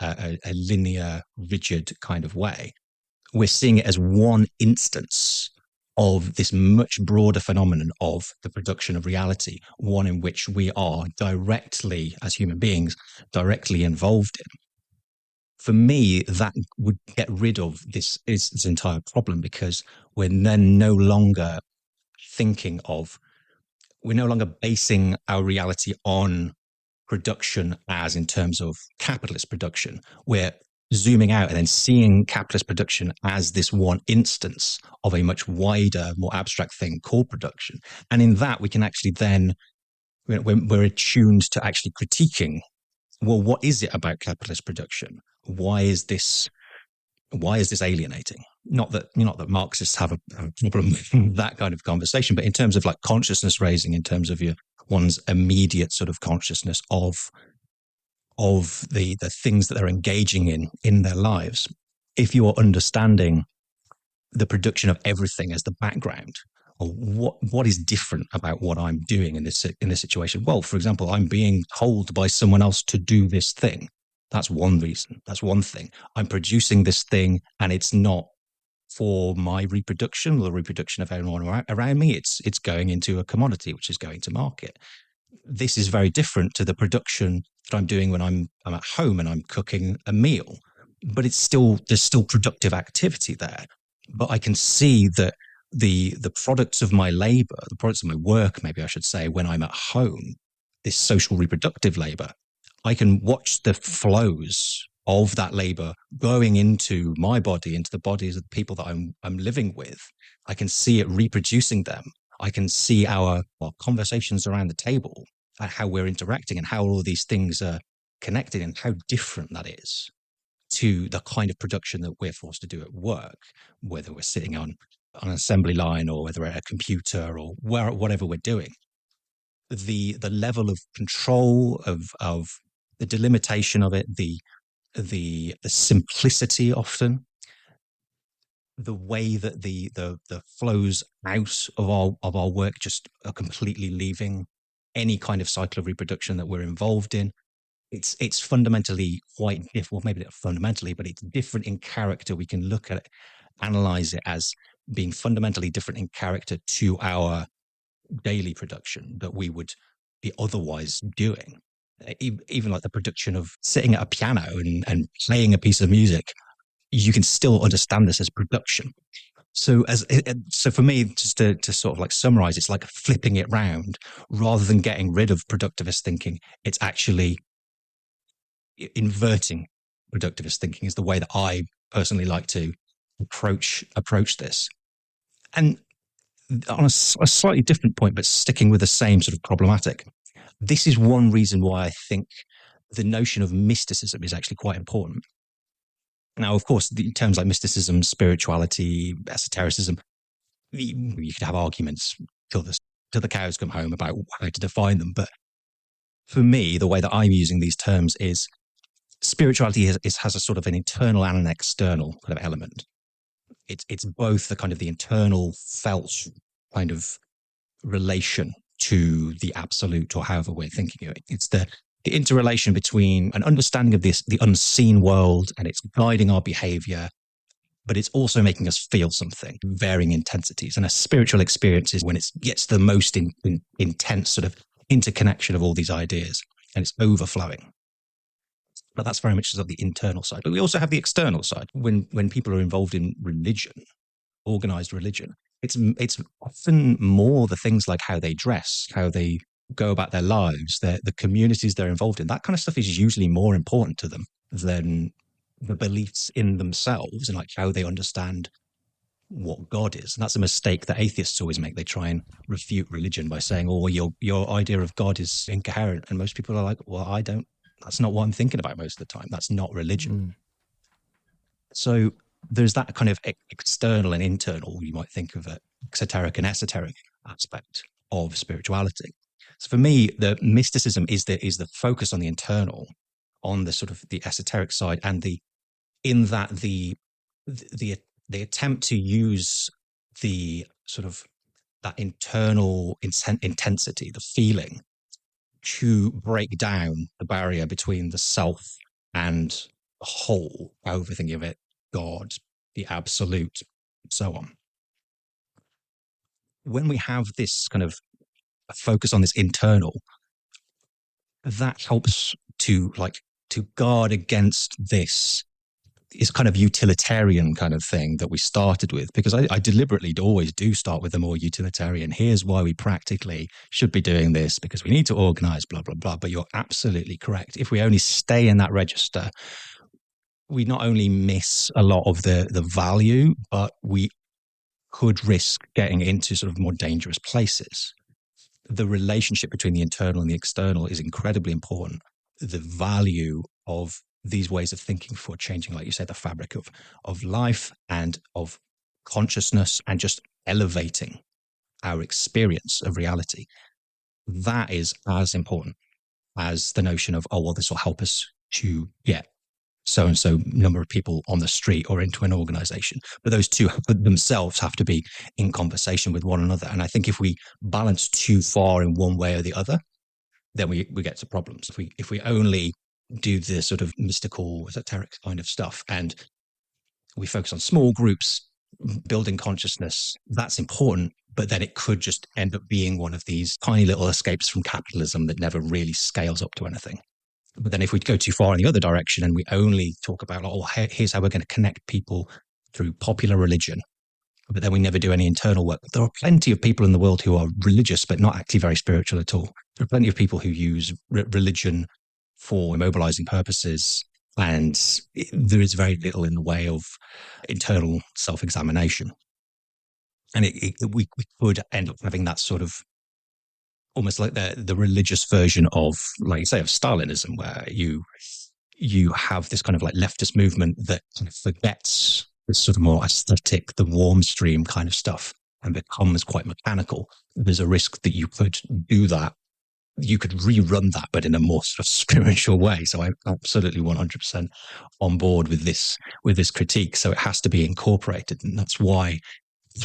[SPEAKER 2] linear, rigid kind of way. We're seeing it as one instance of this much broader phenomenon of the production of reality, one in which we are directly, as human beings, directly involved in. For me, that would get rid of this entire problem, because we're then no longer we're no longer basing our reality on production as in terms of capitalist production. We're zooming out and then seeing capitalist production as this one instance of a much wider, more abstract thing called production. And in that, we can actually then, we're attuned to actually critiquing, well, what is it about capitalist production? Why is this alienating? Not that Marxists have a problem with that kind of conversation, but in terms of like consciousness raising, in terms of one's immediate sort of consciousness of the things that they're engaging in their lives. If you are understanding the production of everything as the background, or what is different about what I'm doing in this situation? Well, for example, I'm being told by someone else to do this thing. That's one reason. That's one thing. I'm producing this thing, and it's not for my reproduction or the reproduction of everyone around me. It's going into a commodity, which is going to market. This is very different to the production that I'm doing when I'm at home and I'm cooking a meal. But there's still productive activity there. But I can see that the products of my labor, the products of my work, maybe I should say, when I'm at home, this social reproductive labor, I can watch the flows of that labor going into my body, into the bodies of the people that I'm living with. I can see it reproducing them. I can see our conversations around the table, how we're interacting and how all of these things are connected, and how different that is to the kind of production that we're forced to do at work, whether we're sitting on an assembly line or whether we're at a computer or whatever we're doing. The level of control of the delimitation of it, the simplicity often, the way that the flows out of our work just are completely leaving any kind of cycle of reproduction that we're involved in. It's fundamentally quite different. Well, maybe not fundamentally, but it's different in character. We can look at it, analyze it as being fundamentally different in character to our daily production that we would be otherwise doing. Even like the production of sitting at a piano and playing a piece of music, you can still understand this as production. So for me, just to sort of like summarize, it's like flipping it round. Rather than getting rid of productivist thinking, it's actually inverting productivist thinking is the way that I personally like to approach this. And on a slightly different point, but sticking with the same sort of problematic, this is one reason why I think the notion of mysticism is actually quite important. Now, of course, the terms like mysticism, spirituality, esotericism, you could have arguments till the cows come home about how to define them. But for me, the way that I'm using these terms is spirituality has a sort of an internal and an external kind of element. It's both the kind of the internal felt kind of relation to the absolute, or however we're thinking of it. It's the interrelation between an understanding of the unseen world, and it's guiding our behavior, but it's also making us feel something, varying intensities. And a spiritual experience is when it gets the most intense sort of interconnection of all these ideas, and it's overflowing. But that's very much sort of the internal side. But we also have the external side. When people are involved in religion, organized religion, it's often more the things like how they dress, how they go about their lives, the communities they're involved in. That kind of stuff is usually more important to them than the beliefs in themselves and like how they understand what God is. And that's a mistake that atheists always make. They try and refute religion by saying, oh, your idea of God is incoherent. And most people are like, well, that's not what I'm thinking about most of the time. That's not religion. So there's that kind of external and internal, you might think of it, exoteric and esoteric aspect of spirituality. So for me, the mysticism is the focus on the internal, on the sort of the esoteric side, and the attempt to use the sort of that internal intensity, the feeling, to break down the barrier between the self and the whole, however thinking of it, God, the absolute, so on. When we have this kind of focus on this internal, that helps to guard against this kind of utilitarian kind of thing that we started with, because I deliberately always do start with the more utilitarian. Here's why we practically should be doing this, because we need to organize, blah, blah, blah. But you're absolutely correct. If we only stay in that register, we not only miss a lot of the value, but we could risk getting into sort of more dangerous places. The relationship between the internal and the external is incredibly important. The value of these ways of thinking for changing, like you said, the fabric of life and of consciousness, and just elevating our experience of reality. That is as important as the notion of, oh, well, this will help us to get so-and-so number of people on the street or into an organization. But those two themselves have to be in conversation with one another. And I think if we balance too far in one way or the other, then we get to problems. If we only do the sort of mystical, esoteric kind of stuff, and we focus on small groups, building consciousness, that's important. But then it could just end up being one of these tiny little escapes from capitalism that never really scales up to anything. But then if we go too far in the other direction and we only talk about, oh, here's how we're going to connect people through popular religion, but then we never do any internal work. There are plenty of people in the world who are religious, but not actually very spiritual at all. There are plenty of people who use religion for immobilizing purposes, and there is very little in the way of internal self-examination. And we could end up having that sort of almost like the religious version of, like you say, of Stalinism, where you have this kind of like leftist movement that kind of forgets this sort of more aesthetic, the warm stream kind of stuff, and becomes quite mechanical. There's a risk that you could do that. You could rerun that, but in a more sort of spiritual way. So I'm absolutely 100% on board with this critique. So it has to be incorporated, and that's why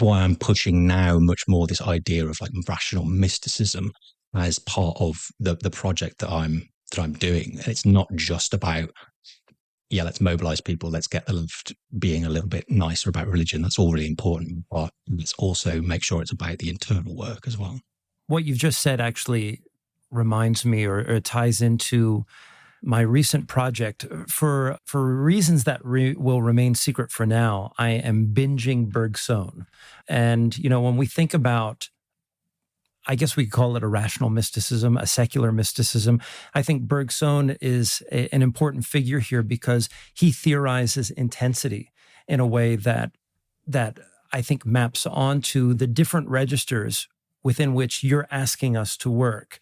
[SPEAKER 2] I'm pushing now much more this idea of like rational mysticism as part of the project that I'm doing. And it's not just about yeah, let's mobilize people. Let's get the left being a little bit nicer about religion. That's all really important. But let's also make sure it's about the internal work as well.
[SPEAKER 1] What you've just said actually reminds me or ties into my recent project. For reasons that will remain secret for now, I am binging Bergson. And, when we think about, I guess we could call it a rational mysticism, a secular mysticism. I think Bergson is an important figure here because he theorizes intensity in a way that I think maps onto the different registers within which you're asking us to work.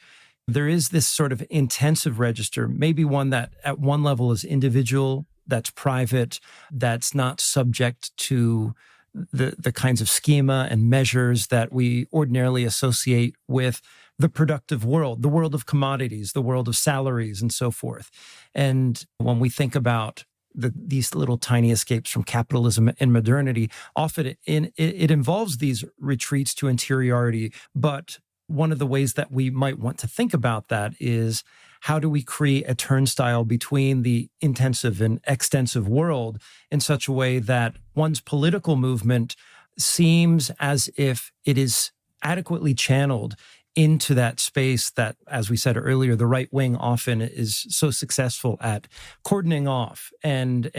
[SPEAKER 1] There is this sort of intensive register, maybe one that at one level is individual, that's private, that's not subject to the kinds of schema and measures that we ordinarily associate with the productive world, the world of commodities, the world of salaries, and so forth. And when we think about these little tiny escapes from capitalism and modernity, often it involves these retreats to interiority. But one of the ways that we might want to think about that is, how do we create a turnstile between the intensive and extensive world in such a way that one's political movement seems as if it is adequately channeled into that space that, as we said earlier, the right wing often is so successful at cordoning off and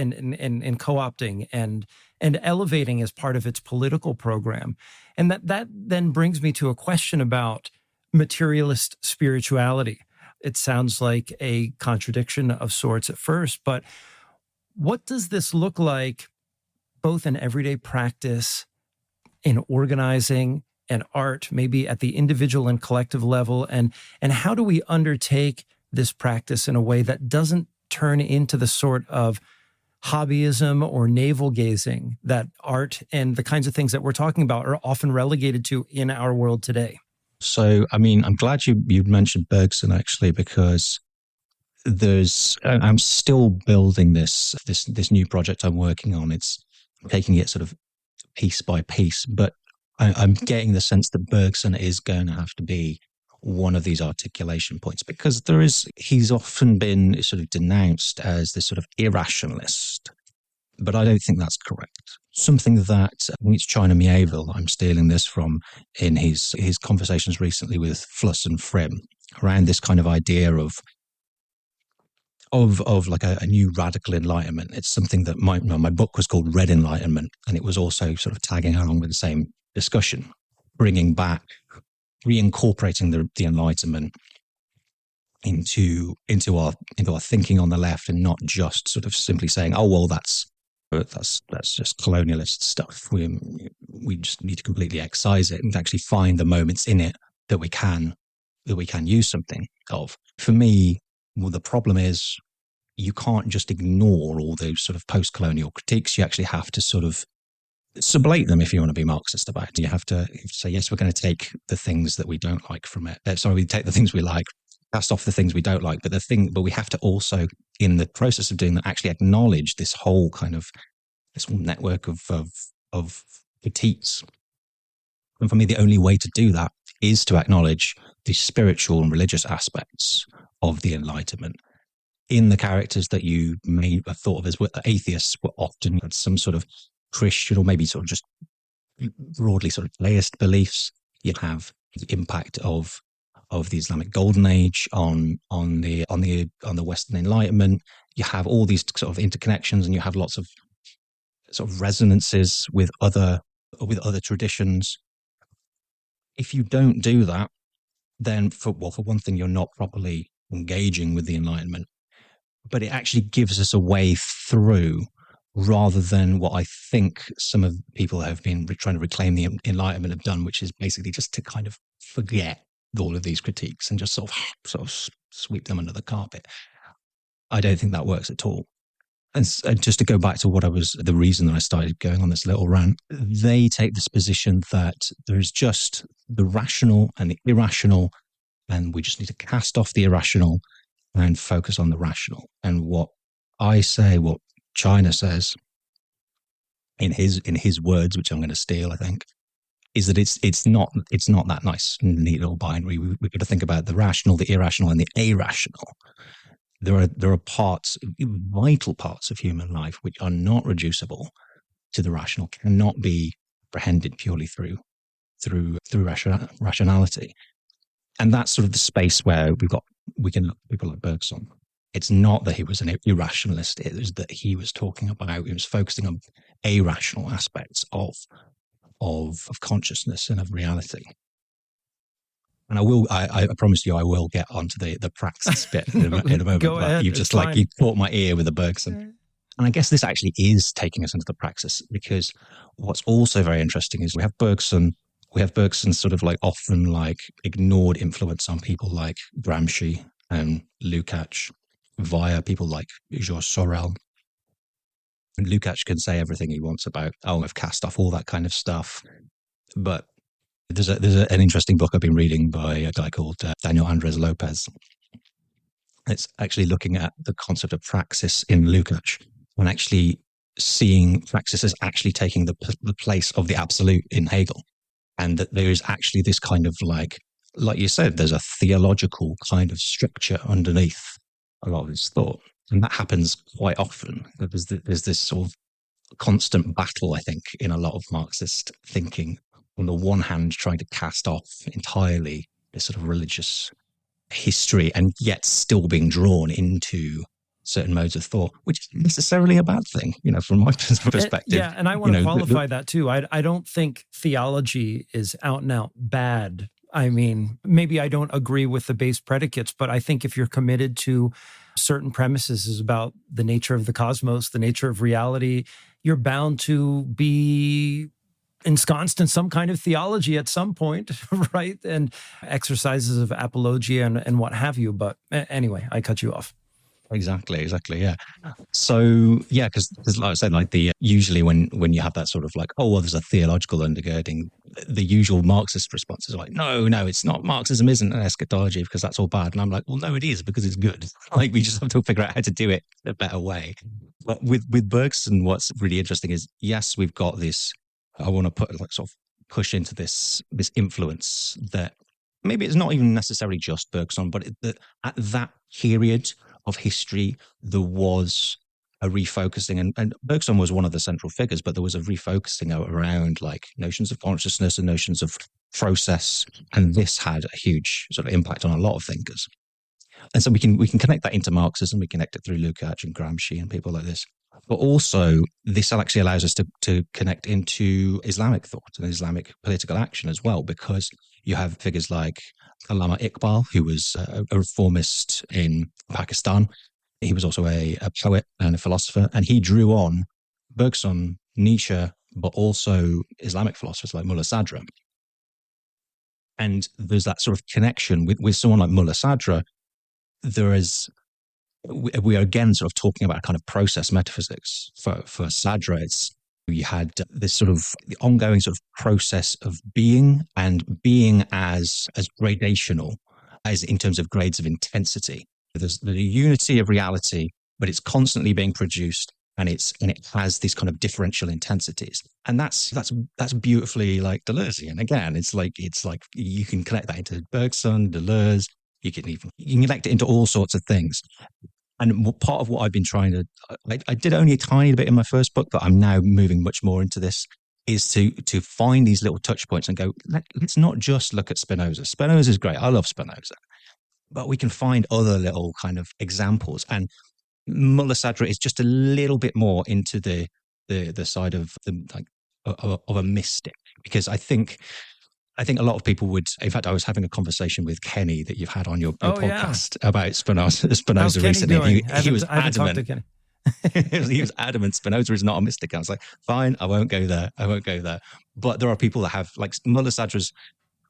[SPEAKER 1] co-opting and elevating as part of its political program. And that then brings me to a question about materialist spirituality. It sounds like a contradiction of sorts at first, but what does this look like both in everyday practice, in organizing, and art, maybe at the individual and collective level? And how do we undertake this practice in a way that doesn't turn into the sort of hobbyism or navel gazing that art and the kinds of things that we're talking about are often relegated to in our world today?
[SPEAKER 2] So, I mean, I'm glad you mentioned Bergson, actually, because I'm still building this new project I'm working on. It's taking it sort of piece by piece, but I'm getting the sense that Bergson is going to have to be one of these articulation points, because he's often been sort of denounced as this sort of irrationalist, but I don't think that's correct. Something that, I think it's China Mieville, I'm stealing this from, in his conversations recently with Fluss and Frim, around this kind of idea of like a new radical enlightenment. It's something that my book was called Red Enlightenment, and it was also sort of tagging along with the same discussion, bringing back, reincorporating the Enlightenment into our thinking on the left, and not just sort of simply saying, oh well, that's just colonialist stuff. We just need to completely excise it and actually find the moments in it that we can use something of. For me, well, the problem is you can't just ignore all those sort of post-colonial critiques. You actually have to sort of sublate them if you want to be Marxist about it. You have to say, yes, we're going to take the things that we don't like from it. We take the things we like, cast off the things we don't like. But we have to also, in the process of doing that, actually acknowledge this whole network of critiques. And for me, the only way to do that is to acknowledge the spiritual and religious aspects of the Enlightenment. In the characters that you may have thought of as atheists, were often some sort of Christian, or maybe sort of just broadly sort of theist beliefs. You have the impact of the Islamic Golden Age on the Western Enlightenment. You have all these sort of interconnections, and you have lots of sort of resonances with other traditions. If you don't do that, then for one thing, you're not properly engaging with the Enlightenment. But it actually gives us a way through, rather than what I think some of the people have been trying to reclaim the Enlightenment have done, which is basically just to kind of forget all of these critiques and just sort of sweep them under the carpet. I don't think that works at all. And just to go back to the reason that I started going on this little rant, they take this position that there's just the rational and the irrational, and we just need to cast off the irrational and focus on the rational. And what I say, what China says in his words, which I'm going to steal, I think, is that it's not that nice, neat little binary. We've got to think about the rational, the irrational, and the irrational. there are parts, vital parts of human life which are not reducible to the rational, cannot be apprehended purely through rationality. And that's sort of the space where we can look at people like Bergson. It's not that he was an irrationalist, it was that he was focusing on irrational aspects of consciousness and of reality. And I promise you, I will get onto the praxis bit in a moment.
[SPEAKER 1] Go ahead.
[SPEAKER 2] You just you caught my ear with the Bergson. And I guess this actually is taking us into the praxis, because what's also very interesting is we have Bergson's sort of often ignored influence on people like Gramsci and Lukács via people like Georges Sorel. And Lukács can say everything he wants about, I've cast off all that kind of stuff. But there's an interesting book I've been reading by a guy called Daniel Andres Lopez. It's actually looking at the concept of praxis in Lukács and actually seeing praxis as actually taking the place of the absolute in Hegel. And that there is actually this kind of like you said, there's a theological kind of structure underneath a lot of his thought. And that happens quite often. There's this sort of constant battle, I think, in a lot of Marxist thinking. On the one hand, trying to cast off entirely this sort of religious history and yet still being drawn into certain modes of thought, which is necessarily a bad thing, from my perspective.
[SPEAKER 1] Yeah, and I want to qualify that too. I don't think theology is out and out bad. I mean, maybe I don't agree with the base predicates, but I think if you're committed to certain premises is about the nature of the cosmos, the nature of reality, you're bound to be ensconced in some kind of theology at some point, right? And exercises of apologia and what have you. But anyway, I cut you off.
[SPEAKER 2] Exactly, yeah. So, yeah, because like I said, usually when you have that sort of there's a theological undergirding, the usual Marxist response is no, it's not. Marxism isn't an eschatology because that's all bad. And I'm like, well, no, it is because it's good. We just have to figure out how to do it a better way. But with Bergson, what's really interesting is, yes, we've got this, I want to put sort of push into this influence that maybe it's not even necessarily just Bergson, but at that period of history, there was a refocusing, and Bergson was one of the central figures, but there was a refocusing around notions of consciousness and notions of process, and this had a huge sort of impact on a lot of thinkers. And so we can connect that into Marxism, we connect it through Lukács and Gramsci and people like this. But also, this actually allows us to connect into Islamic thought and Islamic political action as well, because you have figures like Allama Iqbal, who was a reformist in Pakistan. He was also a poet and a philosopher, and he drew on Bergson, Nietzsche, but also Islamic philosophers like Mullah Sadra. And there's that sort of connection with someone like Mullah Sadra. We are again sort of talking about kind of process metaphysics. For Sadra, you had this sort of the ongoing sort of process of being, and being as gradational as in terms of grades of intensity. There's the unity of reality, but it's constantly being produced, and it has these kind of differential intensities, and that's beautifully Deleuzian. Again, it's like you can connect that into Bergson, Deleuze. You can connect it into all sorts of things. And part of what I've been trying to, I did only a tiny bit in my first book, but I'm now moving much more into this, is to find these little touch points and go, let's not just look at Spinoza. Spinoza is great. I love Spinoza. But we can find other little kind of examples. And Mullah Sadra is just a little bit more into the side of of a mystic, because I think a lot of people would. In fact, I was having a conversation with Kenny that you've had on your podcast about Spinoza recently. He was adamant. He was adamant Spinoza is not a mystic. I was like, fine, I won't go there. But there are people that have, Mullah Sadra's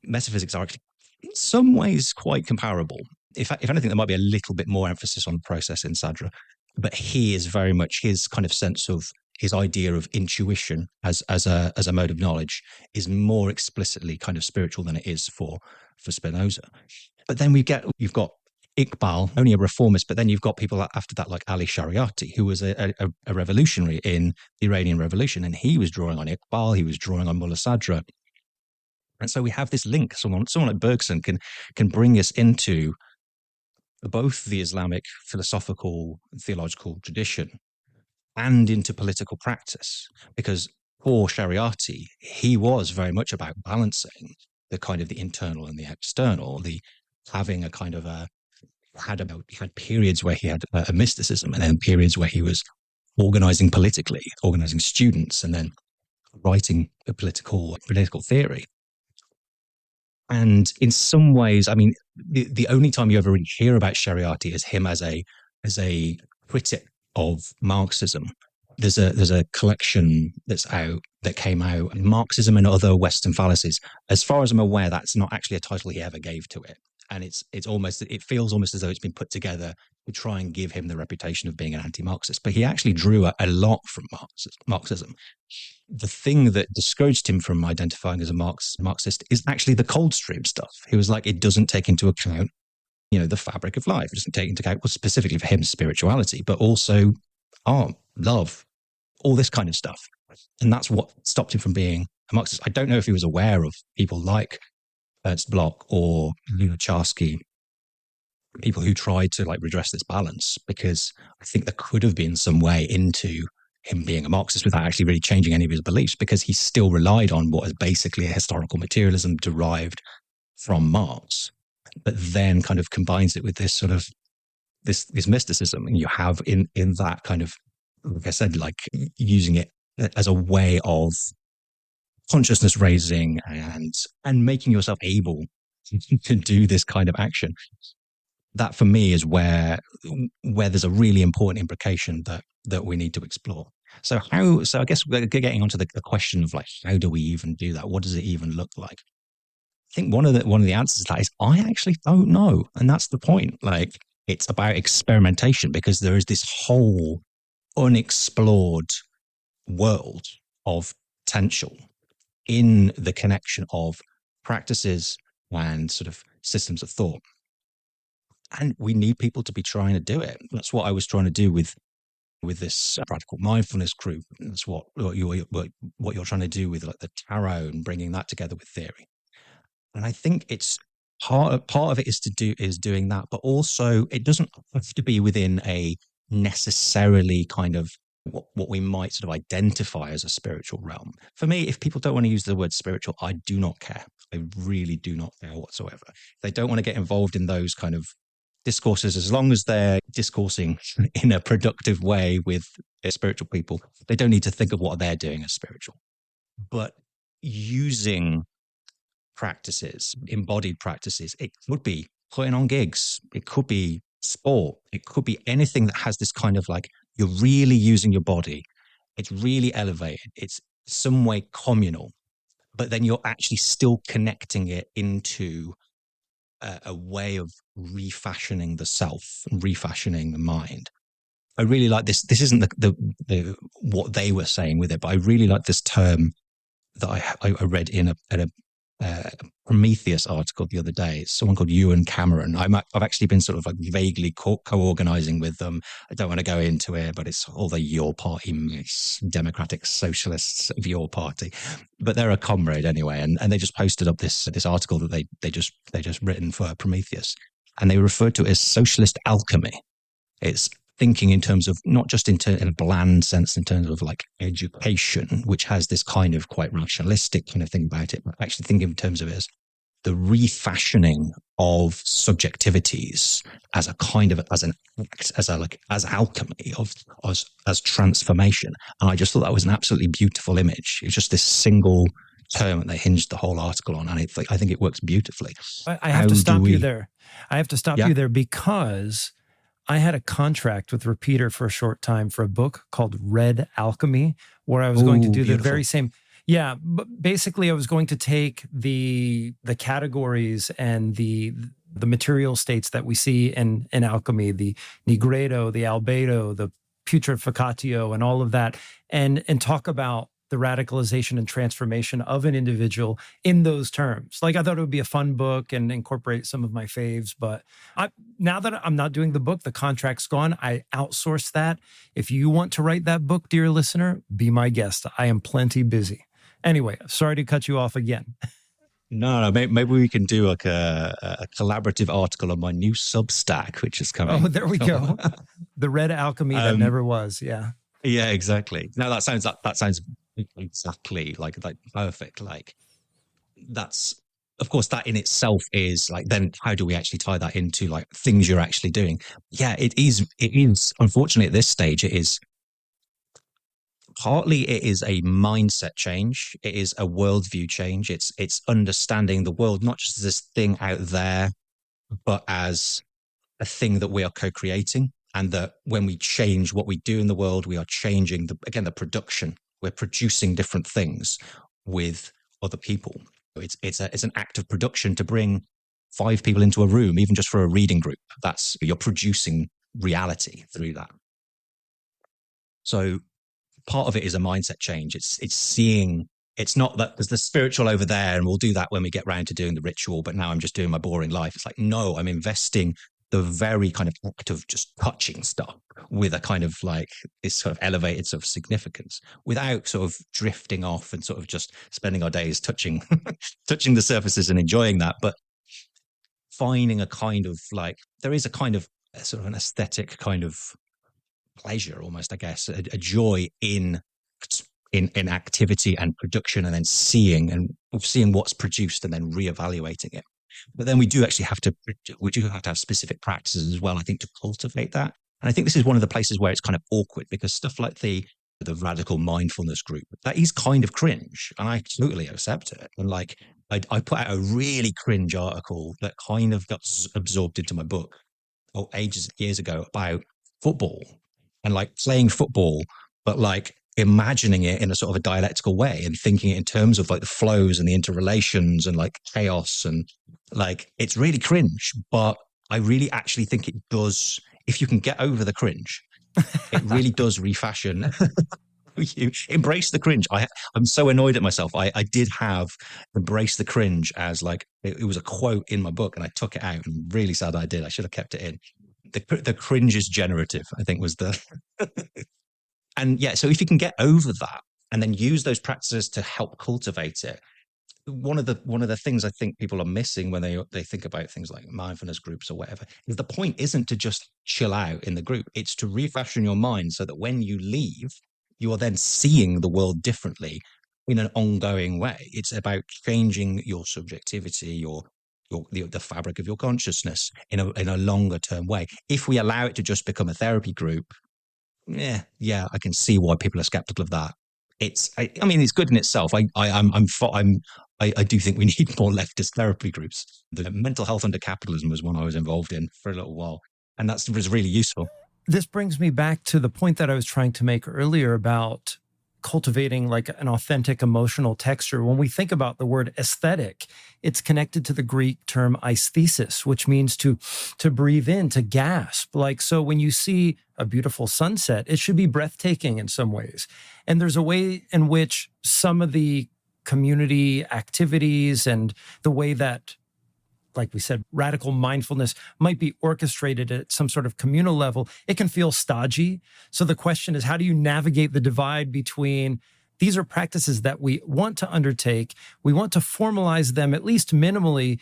[SPEAKER 2] metaphysics are actually in some ways quite comparable. If anything, there might be a little bit more emphasis on process in Sadra, but he is very much, his kind of sense of his idea of intuition as a mode of knowledge is more explicitly kind of spiritual than it is for Spinoza. But then you've got Iqbal, only a reformist, but then you've got people after that like Ali Shariati, who was a revolutionary in the Iranian Revolution, and he was drawing on Iqbal, he was drawing on Mullah Sadra. And so we have this link. Someone like Bergson can bring us into both the Islamic philosophical and theological tradition and into political practice. Because for Sereptie, he was very much about balancing the kind of the internal and the external, the having a kind of he had periods where he had a mysticism, and then periods where he was organizing politically, organizing students, and then writing a political theory. And in some ways, I mean, the only time you ever really hear about Sereptie is him as a critic of Marxism. There's a collection that came out, Marxism and Other Western Fallacies. As far as I'm aware, that's not actually a title he ever gave to it, and it feels almost as though it's been put together to try and give him the reputation of being an anti-Marxist. But he actually drew a lot from Marxism. The thing that discouraged him from identifying as a Marxist is actually the cold stream stuff. He was like, it doesn't take into account, the fabric of life. It doesn't take into account, well, specifically for him, spirituality, but also art, love, all this kind of stuff. And that's what stopped him from being a Marxist. I don't know if he was aware of people like Ernst Bloch or Lunacharsky, people who tried to redress this balance, because I think there could have been some way into him being a Marxist without actually really changing any of his beliefs, because he still relied on what is basically a historical materialism derived from Marx, but then kind of combines it with this sort of this mysticism. And you have in that kind of, like I said, using it as a way of consciousness raising and making yourself able to do this kind of action. That for me is where there's a really important implication that we need to explore. So I guess we're getting onto the question of how do we even do that? What does it even look like? I think one of the answers to that is I actually don't know. And that's the point. It's about experimentation, because there is this whole unexplored world of potential in the connection of practices and sort of systems of thought. And we need people to be trying to do it. That's what I was trying to do with this practical mindfulness group. That's what you're trying to do with the tarot and bringing that together with theory. And I think it's part of it is doing that, but also it doesn't have to be within a necessarily kind of what we might sort of identify as a spiritual realm. For me, if people don't want to use the word spiritual, I do not care. I really do not care whatsoever. If they don't want to get involved in those kind of discourses, as long as they're discoursing in a productive way with spiritual people, they don't need to think of what they're doing as spiritual. But using practices, embodied practices, it could be putting on gigs, it could be sport, it could be anything that has this kind of you're really using your body, it's really elevated, it's some way communal, but then you're actually still connecting it into a way of refashioning the self and refashioning the mind. I really like this. This isn't the what they were saying with it, but I really like this term that I read in a Prometheus article the other day. It's someone called Ewan Cameron. I've actually been sort of vaguely co-organizing with them. I don't want to go into it, but it's all the Your Party mess, democratic socialists of Your Party. But they're a comrade anyway, and they just posted up this article that they just written for Prometheus, and they referred to it as socialist alchemy. It's thinking in terms of not just in a bland sense, in terms of education, which has this kind of quite rationalistic kind of thing about it, but actually thinking in terms of it as the refashioning of subjectivities as a kind of as alchemy as transformation. And I just thought that was an absolutely beautiful image. It's just this single term that they hinged the whole article on, and I think it works beautifully.
[SPEAKER 1] I have to stop you there. I have to stop you there because I had a contract with Repeater for a short time for a book called Red Alchemy, where I was going to do the very same. Yeah, but basically I was going to take the categories and the material states that we see in alchemy, the nigredo, the albedo, the putreficatio, and all of that, and talk about the radicalization and transformation of an individual in those terms. I thought it would be a fun book and incorporate some of my faves, but now that I'm not doing the book, the contract's gone, I outsourced that. If you want to write that book, dear listener, be my guest. I am plenty busy. Anyway, sorry to cut you off again.
[SPEAKER 2] No, maybe we can do like a collaborative article on my new Substack, which is
[SPEAKER 1] Oh,
[SPEAKER 2] coming.
[SPEAKER 1] there we go. The red alchemy that
[SPEAKER 2] um,
[SPEAKER 1] never was. Yeah.
[SPEAKER 2] yeah, exactly. No, that sounds exactly like perfect. Like that's, of course, that in itself is like, then how do we actually tie that into like things you're actually doing? Yeah, it is unfortunately at this stage, it is a mindset change. It is a worldview change. It's understanding the world not just as this thing out there, but as a thing that we are co-creating, and that when we change what we do in the world, we are changing the production. We're producing different things with other people. It's an act of production to bring 5 people into a room, even just for a reading group. That's, you're producing reality through that. So part of it is a mindset change. It's seeing, it's not that there's the spiritual over there and we'll do that when we get round to doing the ritual, but now I'm just doing my boring life. It's like, no, I'm investing the very kind of act of just touching stuff with a kind of like this sort of elevated sort of significance, without sort of drifting off and sort of just spending our days touching touching the surfaces and enjoying that, but finding a kind of like, there is a kind of sort of an aesthetic kind of pleasure almost, I guess, a joy in activity and production, and then seeing what's produced and then reevaluating it. But then we do have to have specific practices as well, I think, to cultivate that. And I think this is one of the places where it's kind of awkward, because stuff like the radical mindfulness group, that is kind of cringe, and I totally accept it. And like I put out a really cringe article that kind of got absorbed into my book years ago about football and like playing football, but like imagining it in a sort of a dialectical way and thinking it in terms of like the flows and the interrelations and like chaos, and like it's really cringe, but I really actually think it does, if you can get over the cringe, it really does refashion. You embrace the cringe. I'm so annoyed at myself. I did have embrace the cringe as like, it was a quote in my book and I took it out, and really sad I did. I should have kept it in. The cringe is generative, I think, was the and yeah, so if you can get over that and then use those practices to help cultivate it, one of the things I think people are missing when they think about things like mindfulness groups or whatever, is the point isn't to just chill out in the group. It's to refashion your mind so that when you leave, you are then seeing the world differently in an ongoing way. It's about changing your subjectivity, the fabric of your consciousness in a longer term way. If we allow it to just become a therapy group, yeah, I can see why people are skeptical of that. I mean, it's good in itself. I do think we need more leftist therapy groups. The mental health under capitalism was one I was involved in for a little while, and that was really useful.
[SPEAKER 1] This brings me back to the point that I was trying to make earlier about cultivating like an authentic emotional texture. When we think about the word aesthetic, it's connected to the Greek term aesthesis, which means to breathe in, to gasp. Like, so when you see a beautiful sunset, it should be breathtaking in some ways. And there's a way in which some of the community activities and the way that, like we said, radical mindfulness might be orchestrated at some sort of communal level, it can feel stodgy. So the question is, how do you navigate the divide between these are practices that we want to undertake, we want to formalize them at least minimally,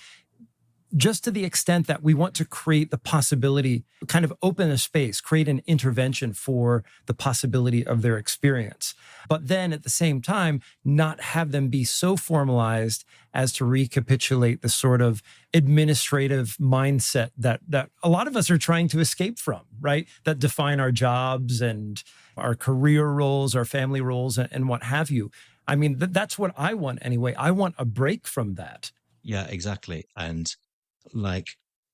[SPEAKER 1] just to the extent that we want to create the possibility, kind of open a space, create an intervention for the possibility of their experience. But then at the same time, not have them be so formalized as to recapitulate the sort of administrative mindset that a lot of us are trying to escape from, right? That define our jobs and our career roles, our family roles, and what have you. I mean, that's what I want anyway. I want a break from that.
[SPEAKER 2] Yeah, exactly. And like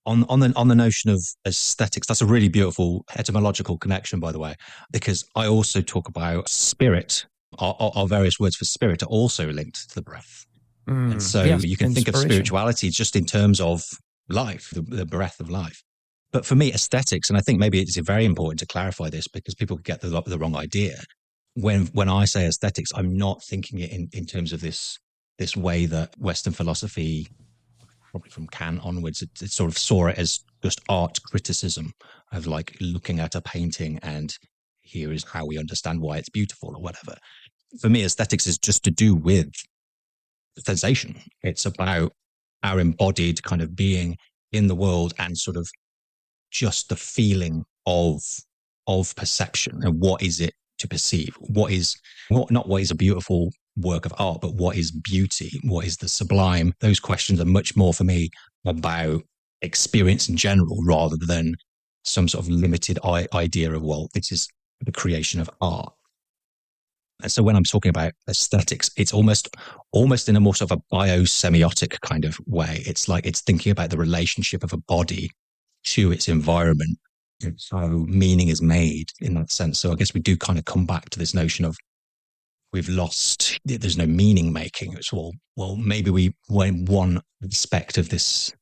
[SPEAKER 2] on the notion of aesthetics, that's a really beautiful etymological connection, by the way, because I also talk about spirit. Our various words for spirit are also linked to the breath. And so
[SPEAKER 1] yes,
[SPEAKER 2] you can think of spirituality just in terms of life, the breath of life. But for me, aesthetics, and I think maybe it's very important to clarify this because people get the wrong idea. When I say aesthetics, I'm not thinking it in terms of this way that Western philosophy, probably from Kant onwards, it sort of saw it as just art criticism of like looking at a painting and here is how we understand why it's beautiful or whatever. For me, aesthetics is just to do with sensation. It's about our embodied kind of being in the world and sort of just the feeling of perception and what is it to perceive? Not what is a beautiful work of art, but what is beauty? What is the sublime? Those questions are much more for me about experience in general rather than some sort of limited idea of, well, this is the creation of art. And so when I'm talking about aesthetics, it's almost in a more sort of a biosemiotic kind of way. It's like it's thinking about the relationship of a body to its environment. So meaning is made in that sense. So I guess we do kind of come back to this notion of we've lost, there's no meaning making. It's well, maybe one aspect of this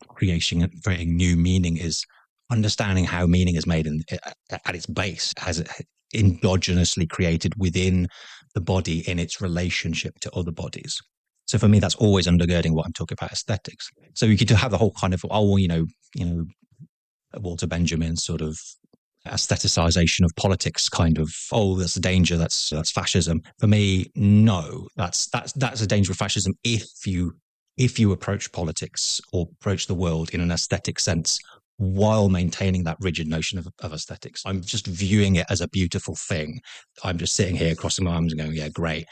[SPEAKER 2] creating new meaning is understanding how meaning is made at its base, has it endogenously created within the body in its relationship to other bodies. So for me, that's always undergirding what I'm talking about aesthetics. So you could have the whole kind of, Walter Benjamin's sort of aestheticization of politics, kind of, that's a danger, that's fascism. For me, no, that's a danger of fascism if you approach politics or approach the world in an aesthetic sense while maintaining that rigid notion of aesthetics. I'm just viewing it as a beautiful thing. I'm just sitting here crossing my arms and going, yeah, great.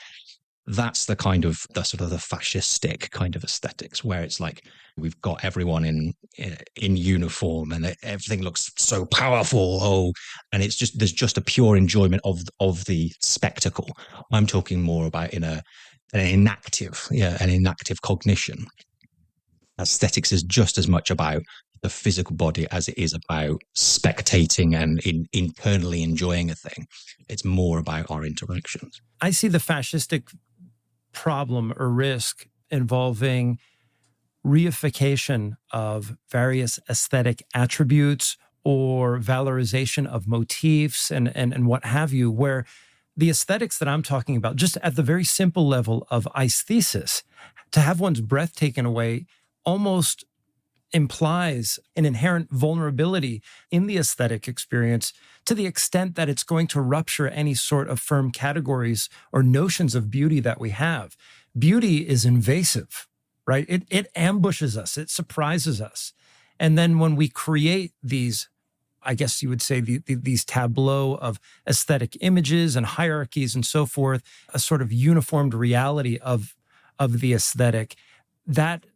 [SPEAKER 2] That's the kind of the fascistic kind of aesthetics where it's like we've got everyone in uniform and everything looks so powerful. And it's just there's just a pure enjoyment of the spectacle. I'm talking more about in an inactive cognition. Aesthetics is just as much about the physical body as it is about spectating and internally enjoying a thing. It's more about our interactions.
[SPEAKER 1] I see the fascistic problem or risk involving reification of various aesthetic attributes or valorization of motifs and what have you, where the aesthetics that I'm talking about, just at the very simple level of aesthesis, to have one's breath taken away almost implies an inherent vulnerability in the aesthetic experience to the extent that it's going to rupture any sort of firm categories or notions of beauty that we have. Beauty is invasive, right? It ambushes us. It surprises us. And then when we create these, I guess you would say, these tableau of aesthetic images and hierarchies and so forth, a sort of uniformed reality of the aesthetic, that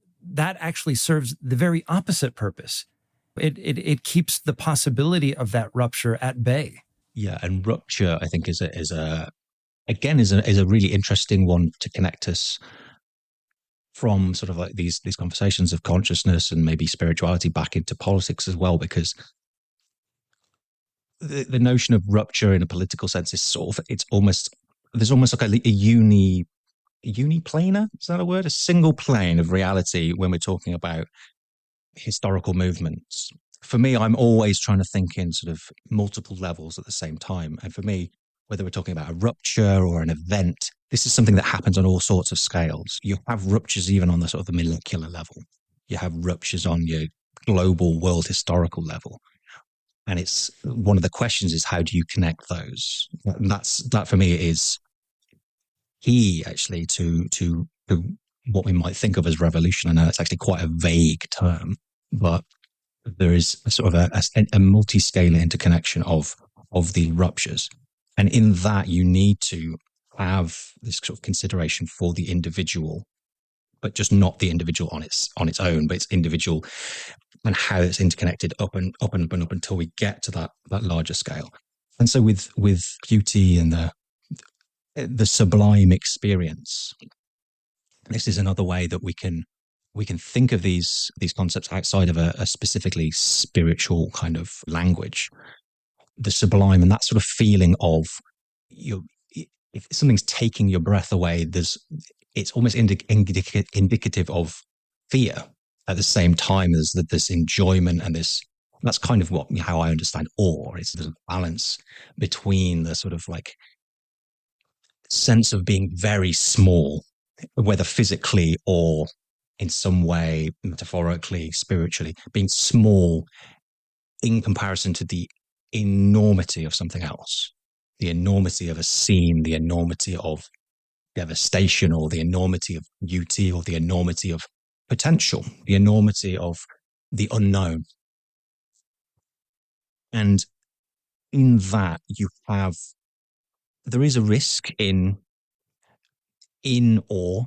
[SPEAKER 1] actually serves the very opposite purpose. It keeps the possibility of that rupture at bay.
[SPEAKER 2] Yeah, and rupture, I think, is a really interesting one to connect us from sort of like these conversations of consciousness and maybe spirituality back into politics as well, because the notion of rupture in a political sense is there's almost like a uniplanar, is that a word? A single plane of reality when we're talking about historical movements. For me, I'm always trying to think in sort of multiple levels at the same time. And for me, whether we're talking about a rupture or an event, this is something that happens on all sorts of scales. You have ruptures even on the sort of the molecular level. You have ruptures on your global world historical level. And it's one of the questions is, how do you connect those? And that for me is key actually to what we might think of as revolution. I know it's actually quite a vague term, but there is a sort of a multi-scale interconnection of the ruptures. And in that, you need to have this sort of consideration for the individual, but just not the individual on its own, but its individual and how it's interconnected up until we get to that larger scale. And so with beauty and the sublime experience, this is another way that we can think of these concepts outside of a specifically spiritual kind of language. The sublime and that sort of feeling of if something's taking your breath away, it's almost indicative of fear at the same time as this enjoyment and this. That's kind of how I understand awe. It's the balance between the sort of like sense of being very small, whether physically or in some way, metaphorically, spiritually, being small in comparison to the enormity of something else, the enormity of a scene, the enormity of devastation or the enormity of beauty or the enormity of potential, the enormity of the unknown. And in that, there is a risk in awe,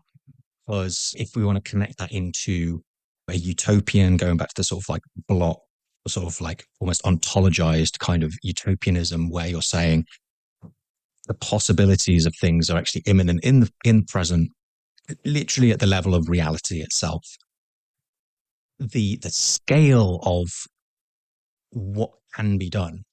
[SPEAKER 2] because if we want to connect that into a utopian, going back to the sort of like block, sort of like almost ontologized kind of utopianism, where you're saying the possibilities of things are actually imminent in the present, literally at the level of reality itself. The scale of what can be done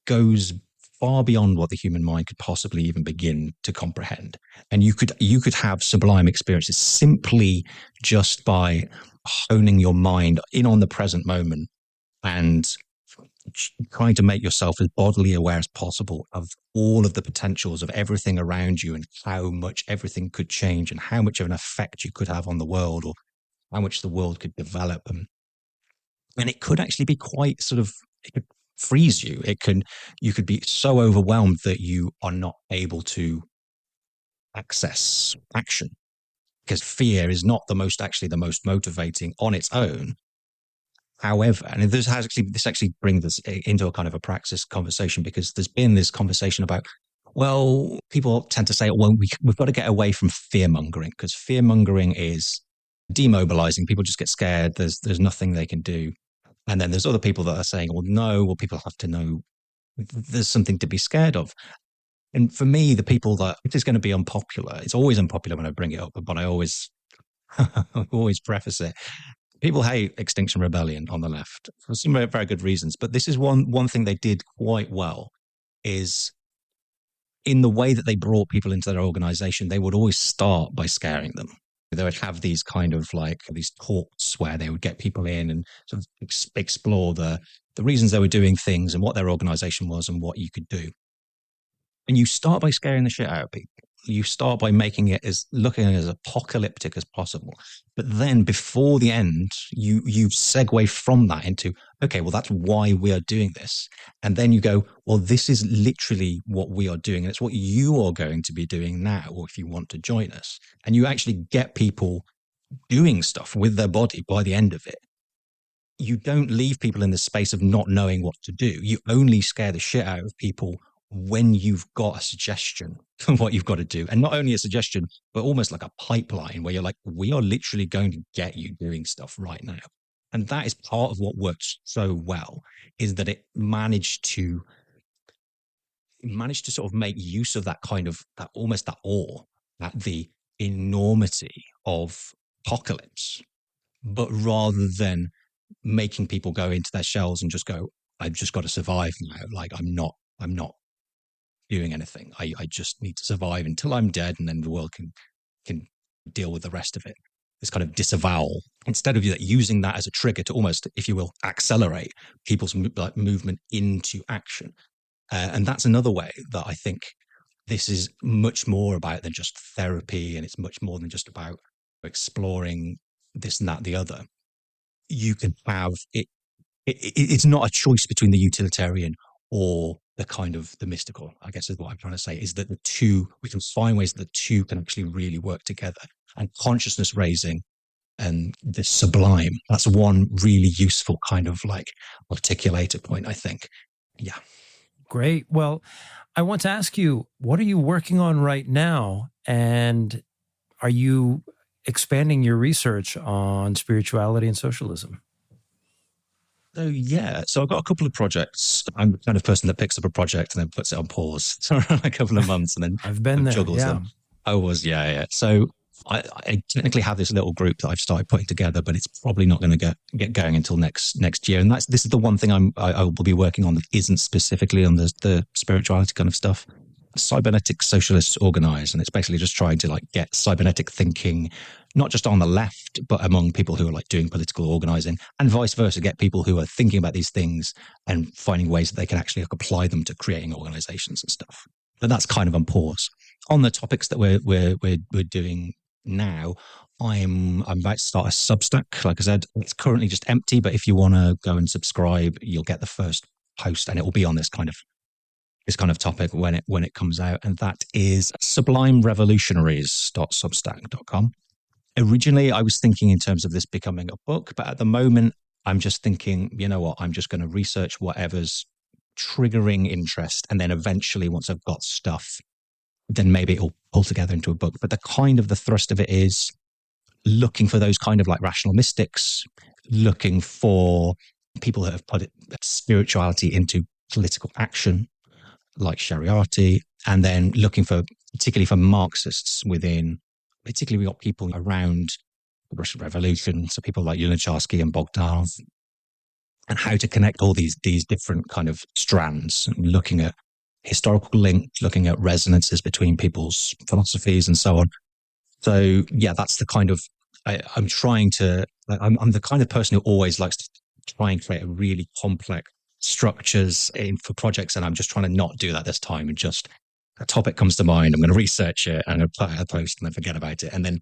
[SPEAKER 2] goes far beyond what the human mind could possibly even begin to comprehend. And you could have sublime experiences simply just by honing your mind in on the present moment and trying to make yourself as bodily aware as possible of all of the potentials of everything around you and how much everything could change and how much of an effect you could have on the world, or how much the world could develop. And it could actually be quite sort of, it could freeze you. You could be so overwhelmed that you are not able to access action, because fear is not the most motivating on its own. However, and this actually brings us into a kind of a praxis conversation, because there's been this conversation about, well, people tend to say, well, we've got to get away from fear mongering, because fear mongering is demobilizing. People just get scared. There's nothing they can do. And then there's other people that are saying, well, no, well, people have to know there's something to be scared of. And for me, the people that, it is going to be unpopular. It's always unpopular when I bring it up, but I always preface it. People hate Extinction Rebellion on the left for some very, very good reasons. But this is one thing they did quite well, is in the way that they brought people into their organization, they would always start by scaring them. They would have these kind of like these talks where they would get people in and sort of explore the reasons they were doing things and what their organization was and what you could do. And you start by scaring the shit out of people. You start by making it looking as apocalyptic as possible. But then before the end, you segue from that into, okay, well, that's why we are doing this. And then you go, well, this is literally what we are doing. And it's what you are going to be doing now, or if you want to join us. And you actually get people doing stuff with their body by the end of it. You don't leave people in the space of not knowing what to do. You only scare the shit out of people when you've got a suggestion of what you've got to do. And not only a suggestion, but almost like a pipeline where you're like, we are literally going to get you doing stuff right now. And that is part of what works so well, is that it managed to sort of make use of that kind of, that almost that awe at the enormity of apocalypse. But rather than making people go into their shells and just go, I've just got to survive now. Like I'm not doing anything. I just need to survive until I'm dead, and then the world can deal with the rest of it. This kind of disavowal, instead of using that as a trigger to almost, if you will, accelerate people's movement into action. And that's another way that I think this is much more about than just therapy, and it's much more than just about exploring this and that, the other. You can have it. It's not a choice between the utilitarian or the kind of the mystical, I guess is what I'm trying to say, is that we can find ways that the two can actually really work together. And consciousness raising and the sublime, that's one really useful kind of like articulator point, I think. Yeah.
[SPEAKER 1] Great. Well, I want to ask you, what are you working on right now? And are you expanding your research on spirituality and socialism?
[SPEAKER 2] So I've got a couple of projects. I'm the kind of person that picks up a project and then puts it on pause for a couple of months and then
[SPEAKER 1] I've been there,
[SPEAKER 2] juggles them. I was, yeah. So I technically have this little group that I've started putting together, but it's probably not going to get going until next year. And this is the one thing I will be working on that isn't specifically on the spirituality kind of stuff. Cybernetic Socialists Organize, and it's basically just trying to like get cybernetic thinking not just on the left, but among people who are like doing political organizing, and vice versa, get people who are thinking about these things and finding ways that they can actually apply them to creating organizations and stuff. But that's kind of on pause. On the topics that we're doing now, I'm about to start a Substack. Like I said, it's currently just empty, but if you want to go and subscribe, you'll get the first post, and it will be on this kind of this kind of topic when it comes out, and that is sublimerevolutionaries.substack.com. Originally, I was thinking in terms of this becoming a book, but at the moment, I'm just thinking, you know what, I'm just going to research whatever's triggering interest, and then eventually, once I've got stuff, then maybe it'll pull together into a book. But the thrust of it is looking for those kind of like rational mystics, looking for people that have put spirituality into political action, like Sereptie, and then looking for, particularly for Marxists within, particularly we got people around the Russian Revolution, so people like Lunacharsky and Bogdanov, and how to connect all these different kind of strands, looking at historical links, looking at resonances between people's philosophies and so on. So yeah, that's the kind of, I'm trying to, I'm the kind of person who always likes to try and create a really complex structures for projects, and I'm just trying to not do that this time, and just a topic comes to mind, I'm going to research it and apply a post and then forget about it, and then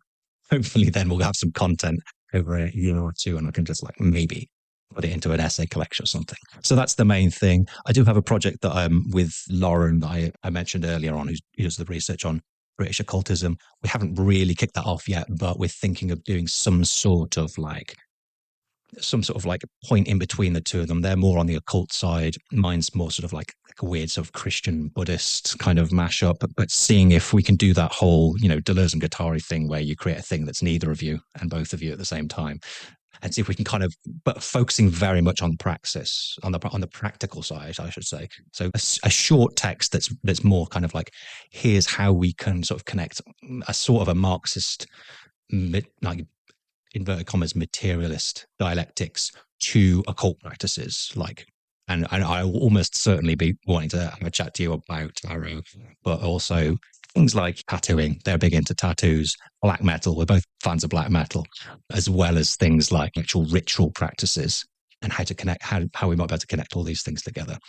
[SPEAKER 2] hopefully then we'll have some content over a year or two, and I can just like maybe put it into an essay collection or something. So that's the main thing. I do have a project that I'm with Lauren that I mentioned earlier on, who does the research on British occultism. We haven't really kicked that off yet, but we're thinking of doing some sort of like point in between the two of them. They're more on the occult side. Mine's more sort of like a weird sort of Christian Buddhist kind of mashup, but seeing if we can do that whole, Deleuze and Guattari thing where you create a thing that's neither of you and both of you at the same time. And see if we can kind of, but focusing very much on praxis, on the practical side, I should say. So a short text that's more kind of like, here's how we can sort of connect a sort of a Marxist, like inverted commas, materialist dialectics to occult practices. Like, and I will almost certainly be wanting to have a chat to you about tarot, but also things like tattooing. They're big into tattoos, black metal. We're both fans of black metal, as well as things like actual ritual practices and how to connect, how we might be able to connect all these things together.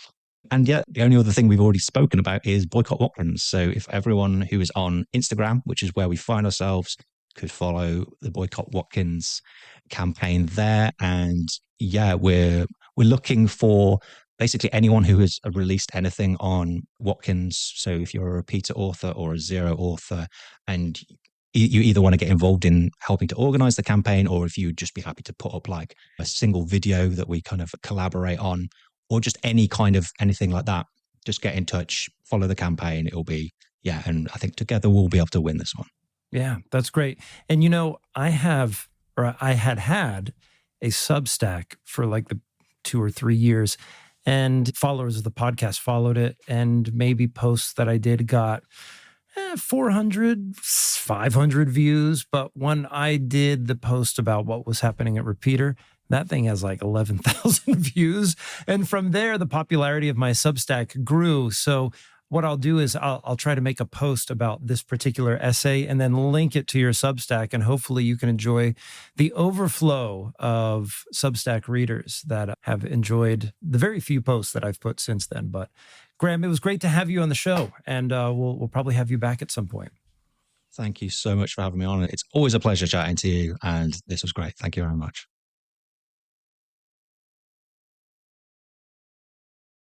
[SPEAKER 2] And yet, the only other thing we've already spoken about is Boycott Watkins. So if everyone who is on Instagram, which is where we find ourselves, could follow the Boycott Watkins campaign there. And yeah, we're looking for basically anyone who has released anything on Watkins. So if you're a repeater author or a zero author, and you either want to get involved in helping to organize the campaign, or if you'd just be happy to put up like a single video that we kind of collaborate on, or just anything like that, just get in touch, follow the campaign. It'll be, yeah. And I think together we'll be able to win this one.
[SPEAKER 1] Yeah, that's great. And I had a Substack for like the 2 or 3 years, and followers of the podcast followed it, and maybe posts that I did got 400, 500 views. But when I did the post about what was happening at Repeater, that thing has like 11,000 views. And from there, the popularity of my Substack grew. So what I'll do is I'll try to make a post about this particular essay and then link it to your Substack, and hopefully you can enjoy the overflow of Substack readers that have enjoyed the very few posts that I've put since then. But Graham, it was great to have you on the show, and we'll probably have you back at some point.
[SPEAKER 2] Thank you so much for having me on. It's always a pleasure chatting to you, and this was great. Thank you very much.